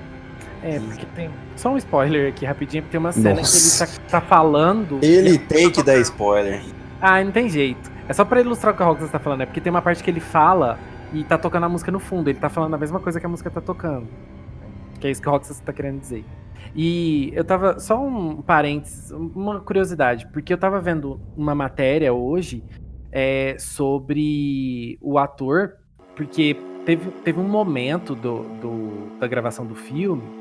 Porque tem. Só um spoiler aqui rapidinho, porque tem uma cena Nossa. que ele tá falando. Ele tem que dar spoiler. Ah, não tem jeito. É só pra ilustrar o que a Roxas tá falando, é porque tem uma parte que ele fala e tá tocando a música no fundo. Ele tá falando a mesma coisa que a música tá tocando. Que é isso que a Roxas tá querendo dizer. E eu tava. Só um parênteses, uma curiosidade, porque eu tava vendo uma matéria hoje sobre o ator, porque teve um momento da gravação do filme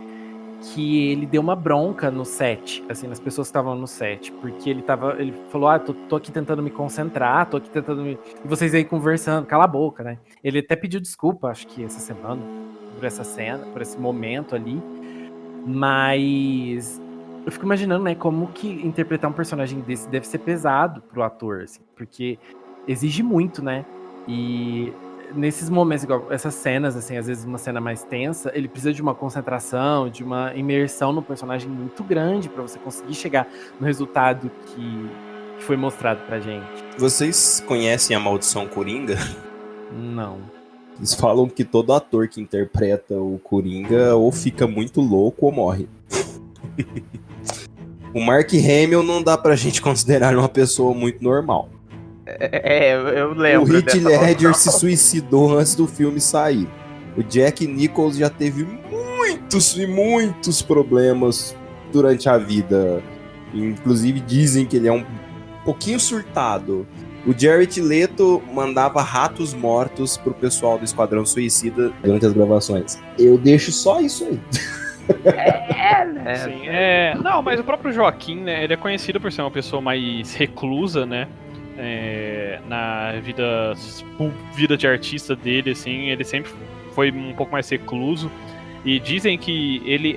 que ele deu uma bronca no set, assim, nas pessoas que estavam no set, porque ele falou, tô aqui tentando me concentrar, e vocês aí conversando, cala a boca, né? Ele até pediu desculpa, acho que essa semana, por essa cena, por esse momento ali, mas eu fico imaginando, né, como que interpretar um personagem desse deve ser pesado pro ator, assim, porque exige muito, né? E nesses momentos, igual essas cenas, assim, às vezes uma cena mais tensa, ele precisa de uma concentração, de uma imersão no personagem muito grande pra você conseguir chegar no resultado que foi mostrado pra gente. Vocês conhecem a Maldição Coringa? Não. Eles falam que todo ator que interpreta o Coringa ou fica muito louco ou morre. O Mark Hamill não dá pra gente considerar uma pessoa muito normal. Eu lembro. O Heath Ledger se suicidou antes do filme sair. O Jack Nicholson já teve muitos e muitos problemas durante a vida. Inclusive dizem que ele é um pouquinho surtado. O Jared Leto mandava ratos mortos pro pessoal do Esquadrão Suicida durante as gravações. Eu deixo só isso aí. Né? Sim, não, mas o próprio Joaquim, né, ele é conhecido por ser uma pessoa mais reclusa, né? Na vida de artista dele, assim, ele sempre foi um pouco mais recluso. E dizem que ele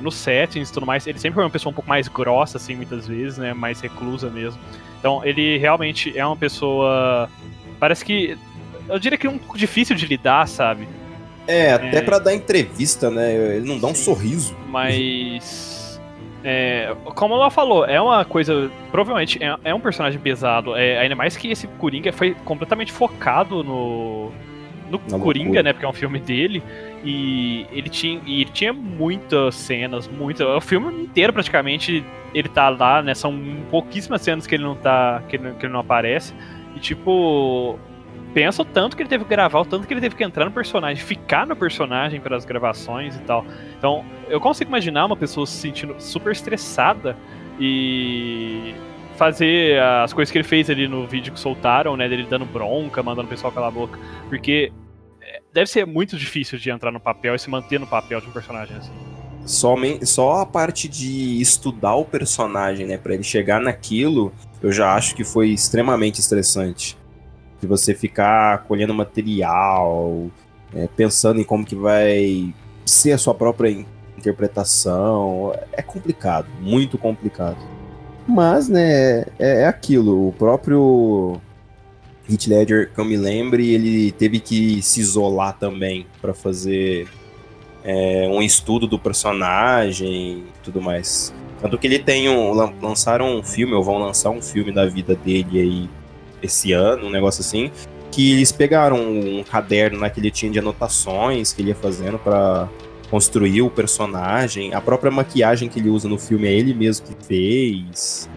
no settings e tudo mais, ele sempre foi uma pessoa um pouco mais grossa, assim, muitas vezes, né? Mais reclusa mesmo. Então, ele realmente é uma pessoa. Parece que. Eu diria que é um pouco difícil de lidar, sabe? Até pra dar entrevista, né? Ele não dá um sorriso. Mas. Como ela falou, é uma coisa. Provavelmente é um personagem pesado. Ainda mais que esse Coringa foi completamente focado no Coringa, loucura, né? Porque é um filme dele. E ele tinha muitas cenas, o filme inteiro praticamente ele tá lá, né? São pouquíssimas cenas que ele não tá. Que ele não aparece. E tipo. Pensa o tanto que ele teve que gravar, o tanto que ele teve que entrar no personagem, ficar no personagem para as gravações e tal. Então, eu consigo imaginar uma pessoa se sentindo super estressada e fazer as coisas que ele fez ali no vídeo que soltaram, né, dele dando bronca, mandando o pessoal calar a boca, porque deve ser muito difícil de entrar no papel e se manter no papel de um personagem assim. Só a parte de estudar o personagem, né, para ele chegar naquilo, eu já acho que foi extremamente estressante. De você ficar colhendo material, pensando em como que vai ser a sua própria interpretação. É complicado, muito complicado. Mas, né, é aquilo. O próprio Heath Ledger, que eu me lembre, ele teve que se isolar também para fazer um estudo do personagem e tudo mais. Tanto que ele lançaram um filme, ou vão lançar um filme da vida dele aí esse ano, um negócio assim, que eles pegaram um caderno lá que ele tinha de anotações que ele ia fazendo pra construir o personagem, a própria maquiagem que ele usa no filme é ele mesmo que fez.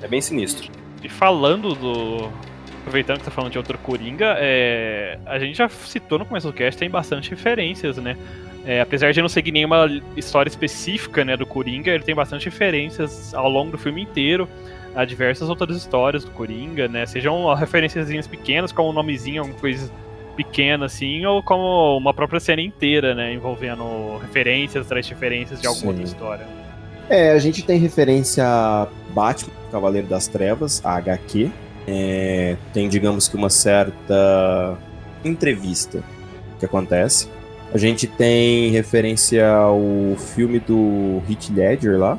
É bem sinistro. E falando aproveitando que tá falando de outro Coringa, a gente já citou no começo do cast, tem bastante referências, né? Apesar de não seguir nenhuma história específica, né, do Coringa, ele tem bastante referências ao longo do filme inteiro a diversas outras histórias do Coringa, né? Sejam referenciazinhas pequenas, como um nomezinho, alguma coisa pequena, assim, ou como uma própria cena inteira, né? Envolvendo referências, atrás de referências de alguma outra história. A gente tem referência a Batman, Cavaleiro das Trevas, a HQ. Tem, digamos que, uma certa entrevista que acontece. A gente tem referência ao filme do Heath Ledger lá.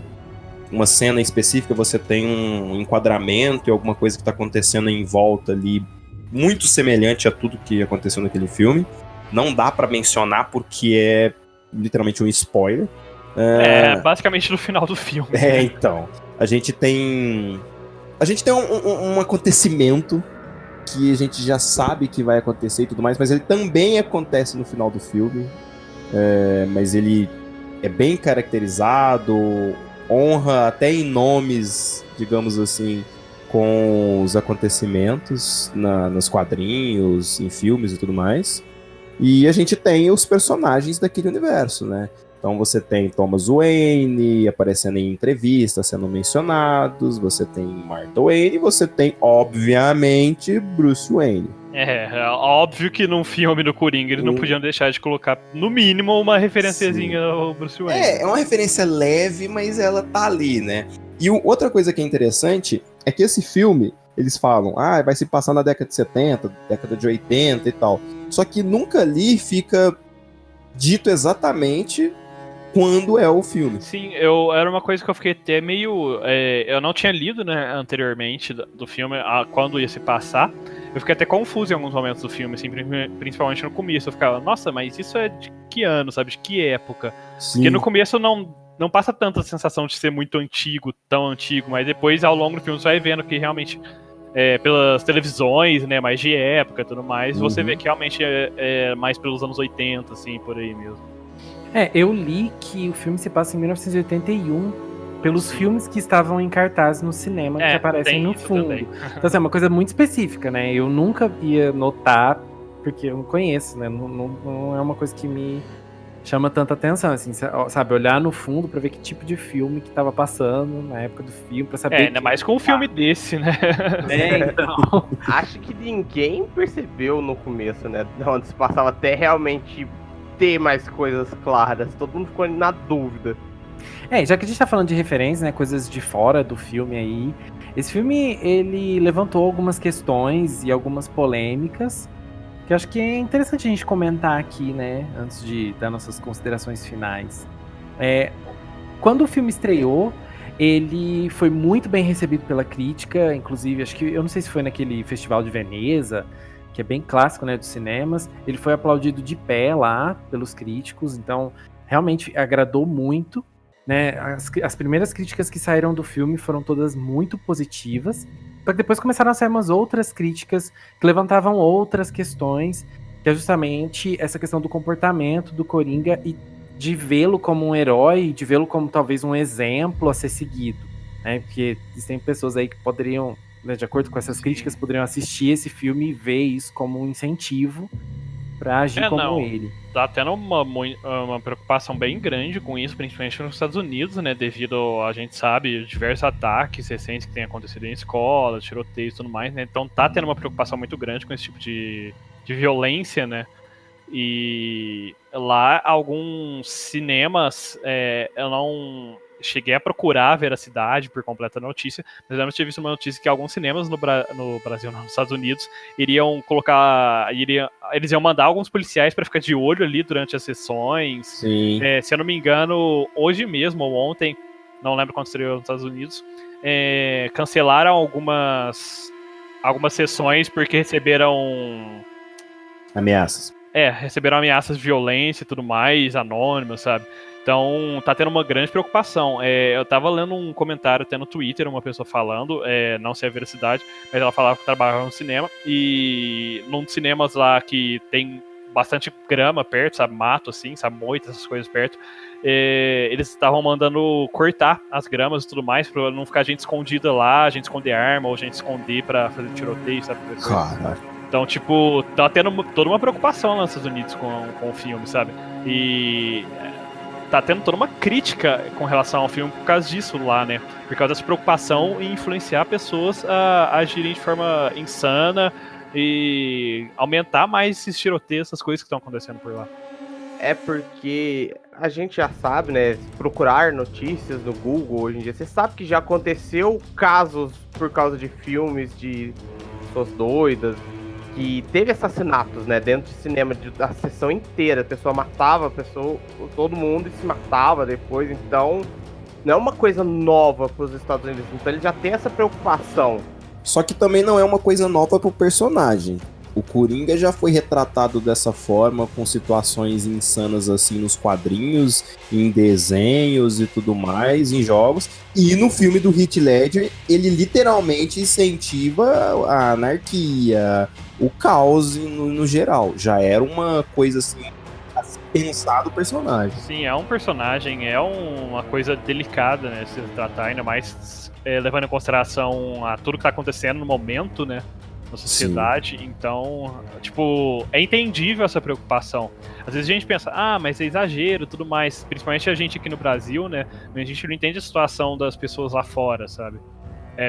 Uma cena específica, você tem um enquadramento e alguma coisa que está acontecendo em volta ali, muito semelhante a tudo que aconteceu naquele filme. Não dá para mencionar porque é literalmente um spoiler. Basicamente no final do filme. Então. A gente tem um acontecimento que a gente já sabe que vai acontecer e tudo mais, mas ele também acontece no final do filme. Mas ele é bem caracterizado, honra até em nomes, digamos assim, com os acontecimentos nos quadrinhos, em filmes e tudo mais. E a gente tem os personagens daquele universo, né? Então você tem Thomas Wayne aparecendo em entrevistas, sendo mencionados, você tem Martha Wayne e você tem, obviamente, Bruce Wayne. É óbvio que num filme do Coringa eles não podiam deixar de colocar, no mínimo, uma referenciazinha ao Bruce Wayne. É uma referência leve, mas ela tá ali, né? E outra coisa que é interessante é que esse filme, eles falam, vai se passar na década de 70, década de 80 e tal. Só que nunca ali fica dito exatamente quando é o filme. Sim, era uma coisa que eu fiquei até meio... eu não tinha lido, né, anteriormente do filme, quando ia se passar. Eu fiquei até confuso em alguns momentos do filme, assim, principalmente no começo. Eu ficava, nossa, mas isso é de que ano, sabe? De que época? Sim. Porque no começo não passa tanta sensação de ser muito antigo, tão antigo, mas depois, ao longo do filme, você vai vendo que realmente... pelas televisões, né, mais de época e tudo mais, você vê que realmente é mais pelos anos 80, assim, por aí mesmo. Eu li que o filme se passa em 1981 pelos filmes que estavam em cartaz no cinema que aparecem no fundo. Também. Então, assim, é uma coisa muito específica, né? Eu nunca ia notar, porque eu não conheço, né? Não é uma coisa que me chama tanta atenção, assim, sabe? Olhar no fundo pra ver que tipo de filme que tava passando na época do filme, pra saber... ainda mais com um filme desse, né? Então... Acho que ninguém percebeu no começo, né? Onde se passava até realmente ter mais coisas claras. Todo mundo ficou na dúvida. Já que a gente tá falando de referências, né? Coisas de fora do filme aí. Esse filme, ele levantou algumas questões e algumas polêmicas que eu acho que é interessante a gente comentar aqui, né? Antes de dar nossas considerações finais. Quando o filme estreou, ele foi muito bem recebido pela crítica. Inclusive, acho que... Eu não sei se foi naquele Festival de Veneza, que é bem clássico, né, dos cinemas. Ele foi aplaudido de pé lá pelos críticos, então realmente agradou muito, né? As primeiras críticas que saíram do filme foram todas muito positivas, só que depois começaram a sair umas outras críticas que levantavam outras questões, que é justamente essa questão do comportamento do Coringa e de vê-lo como um herói, de vê-lo como talvez um exemplo a ser seguido, né? Porque existem pessoas aí que poderiam, né, de acordo com essas críticas, poderiam assistir esse filme e ver isso como um incentivo pra agir como ele. Tá tendo uma preocupação bem grande com isso, principalmente nos Estados Unidos, né, devido, a gente sabe, diversos ataques recentes que têm acontecido em escolas, tiroteios e tudo mais, né, então tá tendo uma preocupação muito grande com esse tipo de violência, né, e lá alguns cinemas, eu não... cheguei a procurar a veracidade por completa notícia, mas eu não tinha visto uma notícia que alguns cinemas no Brasil, não, nos Estados Unidos, iriam colocar... eles iam mandar alguns policiais para ficar de olho ali durante as sessões. Sim. Se eu não me engano, hoje mesmo ou ontem, não lembro quando estreou nos Estados Unidos, cancelaram algumas sessões porque receberam... ameaças. Receberam ameaças de violência e tudo mais, anônimas, sabe? Então, tá tendo uma grande preocupação. Eu tava lendo um comentário até no Twitter, uma pessoa falando, não sei a veracidade, mas ela falava que trabalhava no cinema, e num dos cinemas lá que tem bastante grama perto, sabe, mato assim, sabe, moita, essas coisas perto, eles estavam mandando cortar as gramas e tudo mais, pra não ficar gente escondida lá, gente esconder arma, ou gente esconder pra fazer tiroteio, sabe? Caraca. Então, tipo, tá tendo toda uma preocupação lá nos Estados Unidos com o filme, sabe? E... tá tendo toda uma crítica com relação ao filme por causa disso lá, né? Por causa dessa preocupação em influenciar pessoas a agirem de forma insana e aumentar mais esses tiroteios, essas coisas que estão acontecendo por lá. É porque a gente já sabe, né? Procurar notícias no Google hoje em dia, você sabe que já aconteceu casos por causa de filmes de pessoas doidas, que teve assassinatos, né, dentro de cinema, da sessão inteira, a pessoa matava todo mundo e se matava depois, então não é uma coisa nova para os Estados Unidos, então ele já tem essa preocupação. Só que também não é uma coisa nova pro personagem. O Coringa já foi retratado dessa forma, com situações insanas assim nos quadrinhos, em desenhos e tudo mais, em jogos. E no filme do Heath Ledger, ele literalmente incentiva a anarquia, o caos no geral. Já era uma coisa assim, a se pensar do personagem. Sim, é um personagem, é uma coisa delicada, né, se tratar, ainda mais levando em consideração a tudo que tá acontecendo no momento, né, na sociedade. Sim. Então, tipo, é entendível essa preocupação. Às vezes a gente pensa, mas é exagero, tudo mais, principalmente a gente aqui no Brasil, né, a gente não entende a situação das pessoas lá fora, sabe?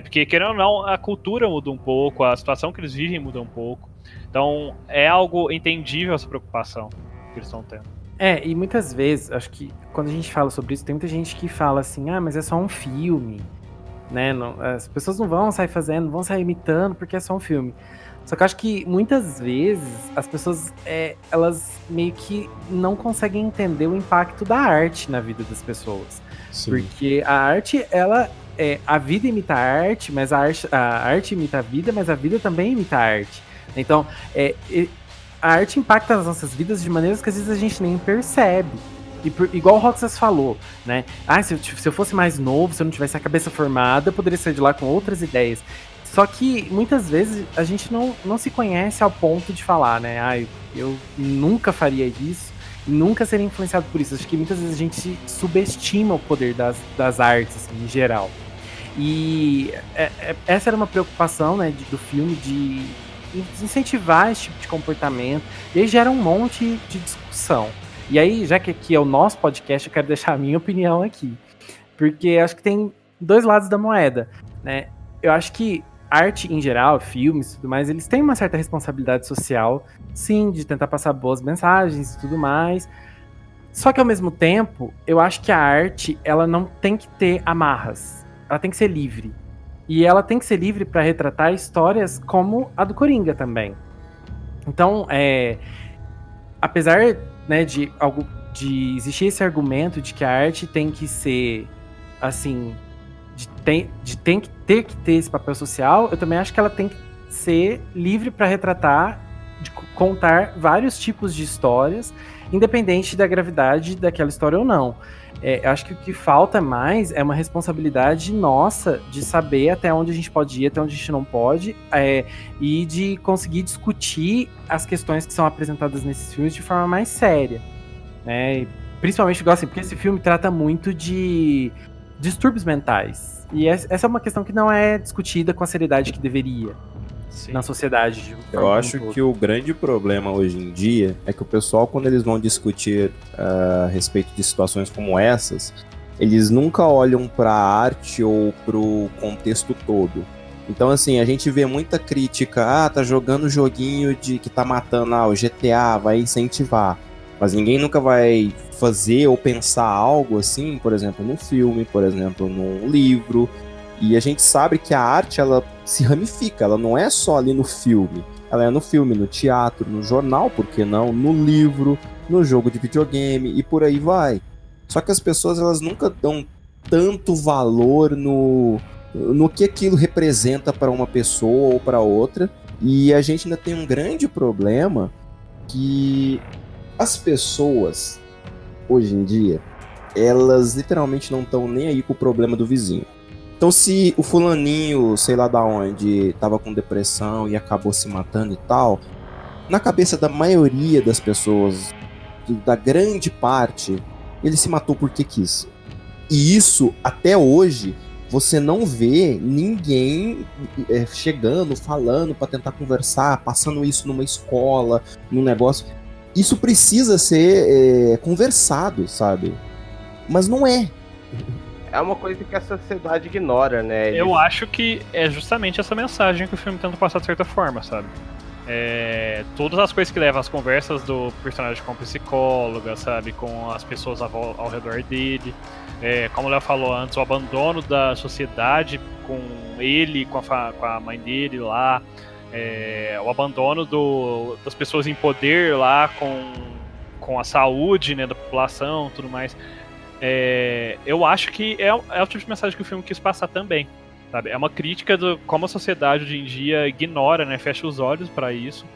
Porque, querendo ou não, a cultura muda um pouco, a situação que eles vivem muda um pouco. Então, é algo entendível essa preocupação que eles estão tendo. E muitas vezes, acho que quando a gente fala sobre isso, tem muita gente que fala assim, mas é só um filme, né? Não, as pessoas não vão sair fazendo, não vão sair imitando porque é só um filme. Só que eu acho que muitas vezes as pessoas, elas meio que não conseguem entender o impacto da arte na vida das pessoas. Sim. Porque a arte, a vida imita a arte, mas a arte imita a vida, mas a vida também imita a arte. Então, a arte impacta as nossas vidas de maneiras que às vezes a gente nem percebe. Igual o Roxas falou, né? Se eu fosse mais novo, se eu não tivesse a cabeça formada, eu poderia sair de lá com outras ideias. Só que muitas vezes a gente não se conhece ao ponto de falar, né? Eu nunca faria isso, nunca seria influenciado por isso. Acho que muitas vezes a gente subestima o poder das artes, assim, em geral. E essa era uma preocupação, né, do filme, de incentivar esse tipo de comportamento. E aí gera um monte de discussão. E aí, já que aqui é o nosso podcast, eu quero deixar a minha opinião aqui. Porque acho que tem dois lados da moeda, né? Eu acho que arte em geral, filmes e tudo mais, eles têm uma certa responsabilidade social, sim, de tentar passar boas mensagens e tudo mais. Só que ao mesmo tempo, eu acho que a arte, ela não tem que ter amarras. Ela tem que ser livre. E ela tem que ser livre para retratar histórias como a do Coringa também. Então, apesar, né, de existir esse argumento de que a arte tem que ser, assim, tem que ter esse papel social, eu também acho que ela tem que ser livre para retratar, de contar vários tipos de histórias, independente da gravidade daquela história ou não. Eu acho que o que falta mais é uma responsabilidade nossa de saber até onde a gente pode ir, até onde a gente não pode, e de conseguir discutir as questões que são apresentadas nesses filmes de forma mais séria, né? E principalmente, igual assim, porque esse filme trata muito de distúrbios mentais. E essa é uma questão que não é discutida com a seriedade que deveria. Sim. Na sociedade. Eu acho que o grande problema hoje em dia é que o pessoal, quando eles vão discutir a respeito de situações como essas, eles nunca olham para a arte ou para o contexto todo. Então, assim, a gente vê muita crítica, tá jogando joguinho que tá matando, o GTA vai incentivar. Mas ninguém nunca vai fazer ou pensar algo assim, por exemplo, num filme, por exemplo, num livro. E a gente sabe que a arte, ela se ramifica, ela não é só ali no filme. Ela é no filme, no teatro, no jornal, por que não? No livro, no jogo de videogame e por aí vai. Só que as pessoas, elas nunca dão tanto valor no que aquilo representa para uma pessoa ou para outra. E a gente ainda tem um grande problema que as pessoas, hoje em dia, elas literalmente não estão nem aí com o problema do vizinho. Então, se o fulaninho, sei lá da onde, tava com depressão e acabou se matando e tal, na cabeça da maioria das pessoas, da grande parte, ele se matou porque quis. E isso, até hoje, você não vê ninguém chegando, falando para tentar conversar, passando isso numa escola, num negócio. Isso precisa ser conversado, sabe? Mas não é. É uma coisa que a sociedade ignora, né? Eu acho que é justamente essa mensagem que o filme tenta passar de certa forma, sabe? Todas as coisas que levam as conversas do personagem com a psicóloga, sabe? Com as pessoas ao redor dele. Como o Léo falou antes, o abandono da sociedade com ele, com a mãe dele lá. O abandono das pessoas em poder lá com a saúde, né, da população, tudo mais. Eu acho que é o tipo de mensagem que o filme quis passar também, sabe? É uma crítica de como a sociedade hoje em dia ignora, né, fecha os olhos para isso,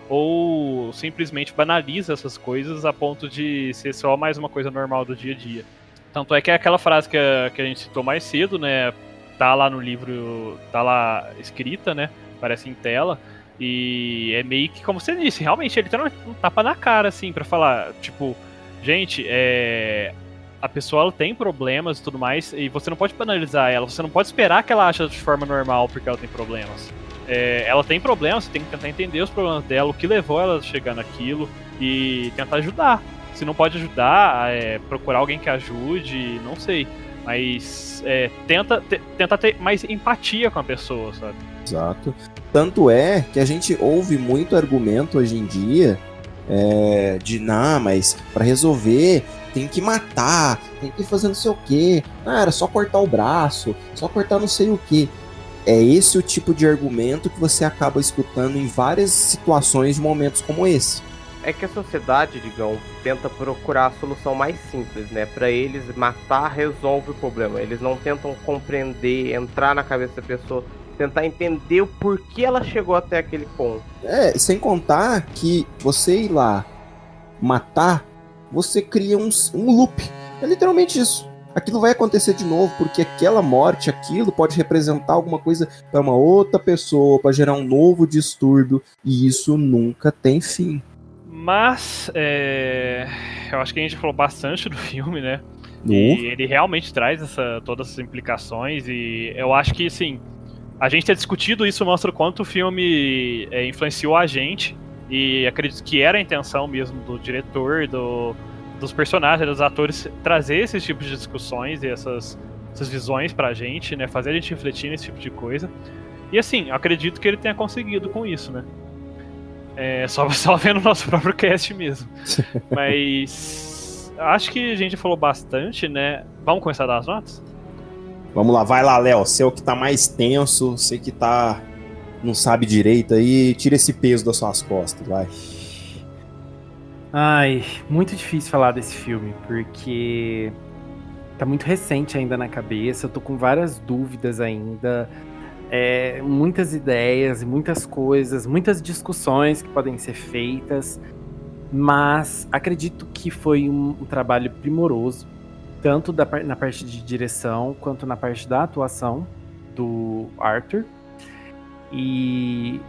ou simplesmente banaliza essas coisas a ponto de ser só mais uma coisa normal do dia a dia. Tanto é que é aquela frase que a gente citou mais cedo, né? Tá lá no livro, tá lá escrita, né? Parece em tela. E é meio que, como você disse, realmente ele tem um tapa na cara, assim, pra falar, tipo, gente, a pessoa ela tem problemas e tudo mais, e você não pode banalizar ela, você não pode esperar que ela ache de forma normal porque ela tem problemas. Ela tem problemas, você tem que tentar entender os problemas dela, o que levou ela a chegar naquilo, e tentar ajudar. Se não pode ajudar, procurar alguém que ajude, não sei. Mas tenta ter mais empatia com a pessoa, sabe? Exato. Tanto é que a gente ouve muito argumento hoje em dia de, não, mas pra resolver tem que matar, tem que fazer não sei o quê. Ah, era só cortar o braço, só cortar não sei o quê. É esse o tipo de argumento que você acaba escutando em várias situações de momentos como esse. É que a sociedade, Digão, tenta procurar a solução mais simples, né? Pra eles, matar resolve o problema. Eles não tentam compreender, entrar na cabeça da pessoa, tentar entender o porquê ela chegou até aquele ponto. Sem contar que você ir lá matar, você cria um loop. É literalmente isso. Aquilo vai acontecer de novo, porque aquela morte, aquilo pode representar alguma coisa para uma outra pessoa, para gerar um novo distúrbio, e isso nunca tem fim. Mas, eu acho que a gente falou bastante do filme, né? E ele realmente traz todas essas implicações, e eu acho que, assim, a gente ter discutido isso mostra o quanto o filme influenciou a gente, e acredito que era a intenção mesmo do diretor, dos personagens, dos atores, trazer esses tipos de discussões e essas visões pra gente, né? Fazer a gente refletir nesse tipo de coisa. E, assim, eu acredito que ele tenha conseguido com isso, né? Só vendo o nosso próprio cast mesmo. Mas acho que a gente falou bastante, né? Vamos começar a dar as notas? Vamos lá, vai lá, Léo. Você é o que tá mais tenso, você que não sabe direito aí, tira esse peso das suas costas, vai. Ai, muito difícil falar desse filme, porque tá muito recente ainda na cabeça, eu tô com várias dúvidas ainda. Muitas ideias, muitas coisas, muitas discussões que podem ser feitas, mas acredito que foi um trabalho primoroso, tanto na parte de direção quanto na parte da atuação do Arthur. E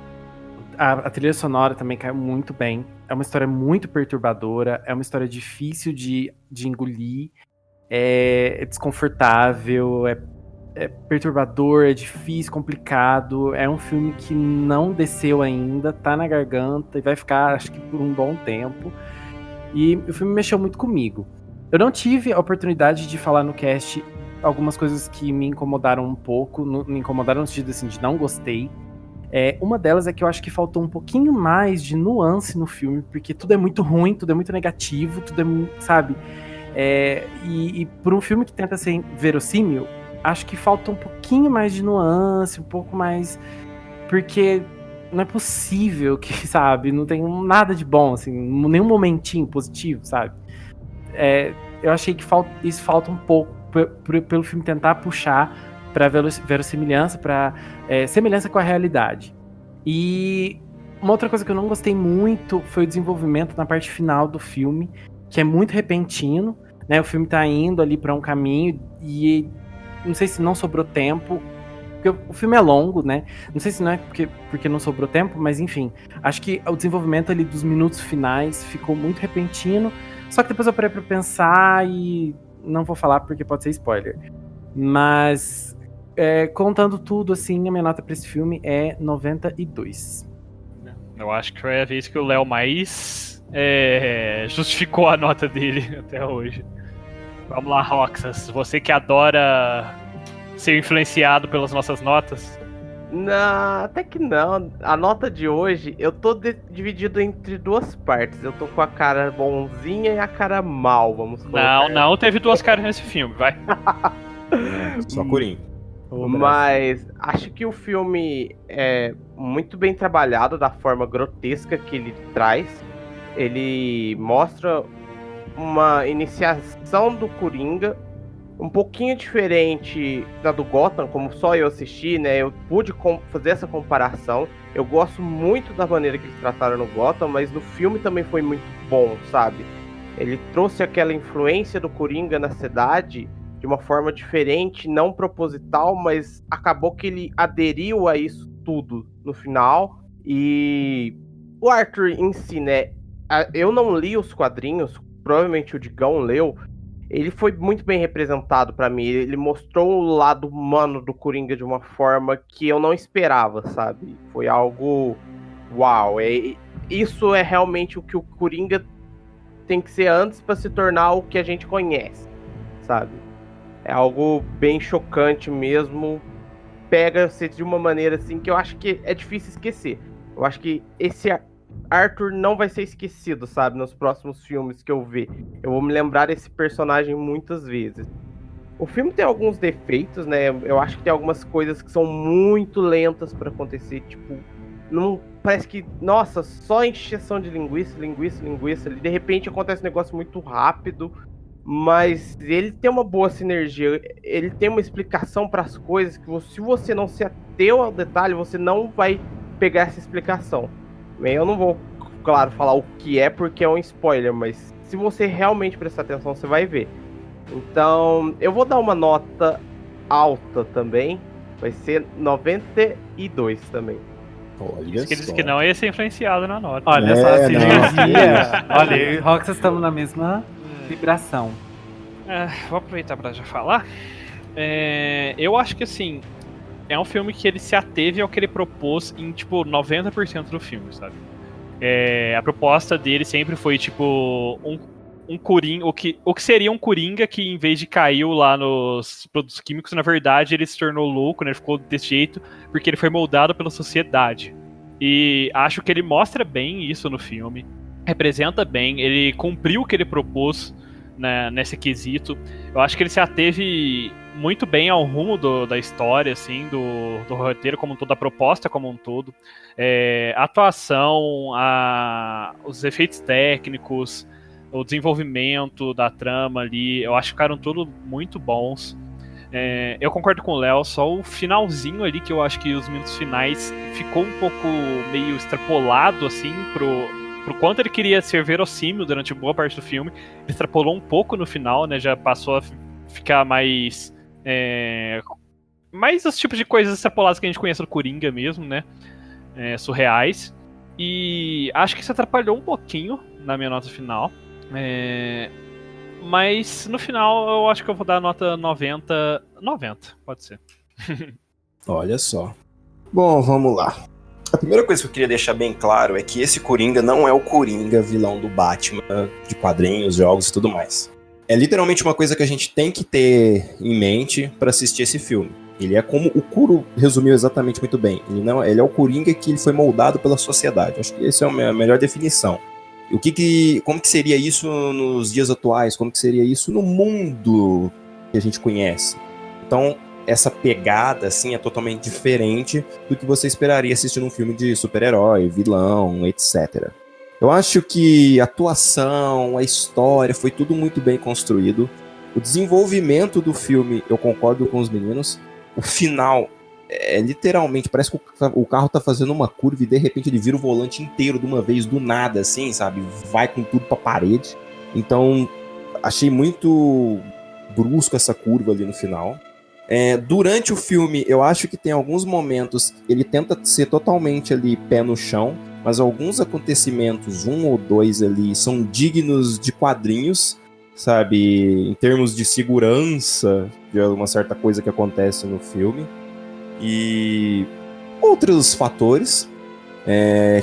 a trilha sonora também caiu muito bem. É uma história muito perturbadora, é uma história difícil de engolir, é desconfortável, é perturbador, é difícil, complicado. É um filme que não desceu ainda, tá na garganta e vai ficar, acho que por um bom tempo. E o filme mexeu muito comigo. Eu não tive a oportunidade de falar no cast algumas coisas que me incomodaram um pouco, me incomodaram no sentido assim, de não gostei. Uma delas é que eu acho que faltou um pouquinho mais de nuance no filme, porque tudo é muito ruim, tudo é muito negativo, tudo é, sabe? E por um filme que tenta ser verossímil, acho que falta um pouquinho mais de nuance, um pouco mais... Porque não é possível que, sabe, não tem nada de bom, assim, nenhum momentinho positivo, sabe? Eu achei que isso falta um pouco, pelo filme tentar puxar pra verossimilhança, pra semelhança com a realidade. E uma outra coisa que eu não gostei muito foi o desenvolvimento na parte final do filme, que é muito repentino, né? O filme tá indo ali pra um caminho e não sei se não sobrou tempo, porque o filme é longo, né? Não sei se não é porque não sobrou tempo, mas enfim, acho que o desenvolvimento ali dos minutos finais ficou muito repentino, só que depois eu parei pra pensar e não vou falar porque pode ser spoiler. Mas contando tudo, assim, a minha nota pra esse filme é 92. Eu acho que foi a vez que o Léo mais justificou a nota dele até hoje. Vamos lá, Roxas. Você que adora ser influenciado pelas nossas notas. Não, até que não. A nota de hoje, eu tô dividido entre duas partes. Eu tô com a cara bonzinha e a cara mal, vamos colocar. Não teve duas caras nesse filme, vai. Só Coringa. Mas acho que o filme é muito bem trabalhado da forma grotesca que ele traz. Ele mostra uma iniciação do Coringa um pouquinho diferente da do Gotham, como só eu assisti, né? Eu pude fazer essa comparação. Eu gosto muito da maneira que eles trataram no Gotham, mas no filme também foi muito bom, sabe? Ele trouxe aquela influência do Coringa na cidade de uma forma diferente, não proposital, mas acabou que ele aderiu a isso tudo no final. E o Arthur em si, né? Eu não li os quadrinhos, provavelmente o Digão leu. Ele foi muito bem representado pra mim. Ele mostrou o lado humano do Coringa de uma forma que eu não esperava, sabe? Foi algo uau. Isso é realmente o que o Coringa tem que ser antes pra se tornar o que a gente conhece, sabe? É algo bem chocante mesmo. Pega você de uma maneira assim que eu acho que é difícil esquecer. Eu acho que esse Arthur não vai ser esquecido, sabe? Nos próximos filmes que eu ver. Eu vou me lembrar desse personagem muitas vezes. O filme tem alguns defeitos, né? Eu acho que tem algumas coisas que são muito lentas pra acontecer. Tipo, não parece que, nossa, só encheção de linguiça ali. De repente acontece um negócio muito rápido. Mas ele tem uma boa sinergia. Ele tem uma explicação para as coisas que se você não se ateu ao detalhe, você não vai pegar essa explicação. Bem, eu não vou, claro, falar o que é porque é um spoiler, mas se você realmente prestar atenção, você vai ver. Então, eu vou dar uma nota alta também. Vai ser 92 também. Olha Isso que ele disse só. que não ia ser influenciado na nota. Olha É, só, a não. sinergia. Olha, eu e o Roxas estamos na mesma vibração. Vou aproveitar pra já falar. Eu acho que assim, é um filme que ele se ateve ao que ele propôs em tipo 90% do filme, sabe? A proposta dele sempre foi tipo um Coringa, o que seria um Coringa que em vez de caiu lá nos produtos químicos, na verdade ele se tornou louco, né? Ele ficou desse jeito porque ele foi moldado pela sociedade. E acho que ele mostra bem isso no filme, representa bem, ele cumpriu o que ele propôs, né, nesse quesito. Eu acho que ele se ateve muito bem ao rumo da história, assim, do roteiro como um todo, da proposta como um todo. A atuação, os efeitos técnicos, o desenvolvimento da trama ali, eu acho que ficaram todos muito bons. Eu concordo com o Léo, só o finalzinho ali, que eu acho que os minutos finais ficou um pouco meio extrapolado, assim, pro quanto ele queria ser verossímil durante boa parte do filme. Ele extrapolou um pouco no final, né? Já passou a ficar mais os tipos de coisas extrapoladas que a gente conhece do Coringa mesmo, né? Surreais. E acho que isso atrapalhou um pouquinho na minha nota final. Mas no final eu acho que eu vou dar nota 90. 90, pode ser. Olha só. Bom, vamos lá. A primeira coisa que eu queria deixar bem claro é que esse Coringa não é o Coringa vilão do Batman, de quadrinhos, jogos e tudo mais. É literalmente uma coisa que a gente tem que ter em mente para assistir esse filme. Ele é como o Kuro resumiu exatamente muito bem. Ele é o Coringa que ele foi moldado pela sociedade. Acho que essa é a melhor definição. Como que seria isso nos dias atuais? Como que seria isso no mundo que a gente conhece? Então, essa pegada, assim, é totalmente diferente do que você esperaria assistindo um filme de super-herói, vilão, etc. Eu acho que a atuação, a história, foi tudo muito bem construído. O desenvolvimento do filme, eu concordo com os meninos. O final, literalmente, parece que o carro tá fazendo uma curva e de repente ele vira o volante inteiro de uma vez, do nada, assim, sabe? Vai com tudo pra parede. Então, achei muito brusco essa curva ali no final. Durante o filme, eu acho que tem alguns momentos, ele tenta ser totalmente ali pé no chão, mas alguns acontecimentos, um ou dois ali, são dignos de quadrinhos, sabe? Em termos de segurança, de uma certa coisa que acontece no filme. E outros fatores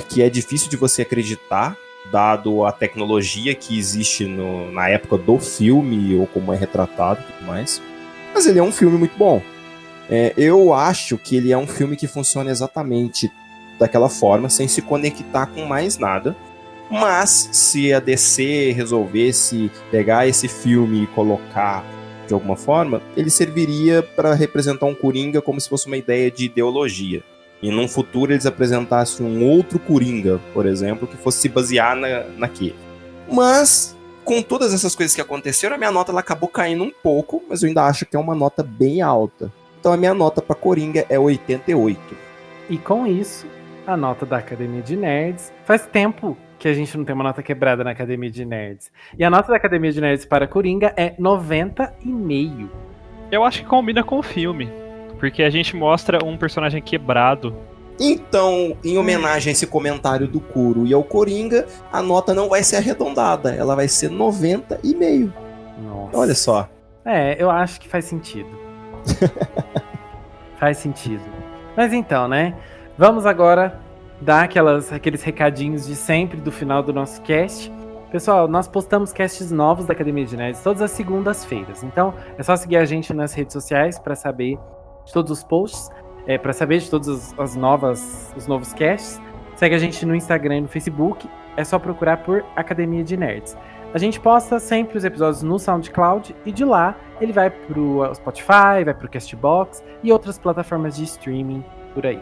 que é difícil de você acreditar, dado a tecnologia que existe na época do filme, ou como é retratado e tudo mais. Mas ele é um filme muito bom. Eu acho que ele é um filme que funciona exatamente daquela forma, sem se conectar com mais nada. Mas se a DC resolvesse pegar esse filme e colocar de alguma forma, ele serviria para representar um Coringa como se fosse uma ideia de ideologia. E num futuro eles apresentassem um outro Coringa, por exemplo, que fosse se basear naquele. Mas com todas essas coisas que aconteceram, a minha nota ela acabou caindo um pouco, mas eu ainda acho que é uma nota bem alta. Então a minha nota pra Coringa é 88. E com isso, a nota da Academia de Nerds. Faz tempo que a gente não tem uma nota quebrada na Academia de Nerds. E a nota da Academia de Nerds para Coringa é 90,5. Eu acho que combina com o filme. Porque a gente mostra um personagem quebrado. Então, em homenagem a esse comentário do Kuro e ao Coringa, a nota não vai ser arredondada, ela vai ser 90,5. Nossa. Olha só. Eu acho que faz sentido. Faz sentido. Mas então, né? Vamos agora dar aqueles recadinhos de sempre do final do nosso cast. Pessoal, nós postamos casts novos da Academia de Nerds todas as segundas-feiras. Então, é só seguir a gente nas redes sociais para saber de todos os posts, para saber de todos os novos casts. Segue a gente no Instagram e no Facebook. É só procurar por Academia de Nerds. A gente posta sempre os episódios no SoundCloud e de lá ele vai pro Spotify, vai pro Castbox e outras plataformas de streaming por aí.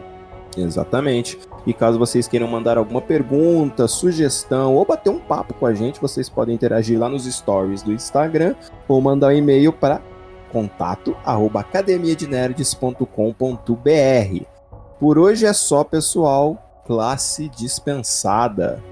Exatamente. E caso vocês queiram mandar alguma pergunta, sugestão ou bater um papo com a gente, vocês podem interagir lá nos stories do Instagram ou mandar um e-mail para contato@academiadenerds.com.br. Por hoje é só, pessoal. Classe dispensada.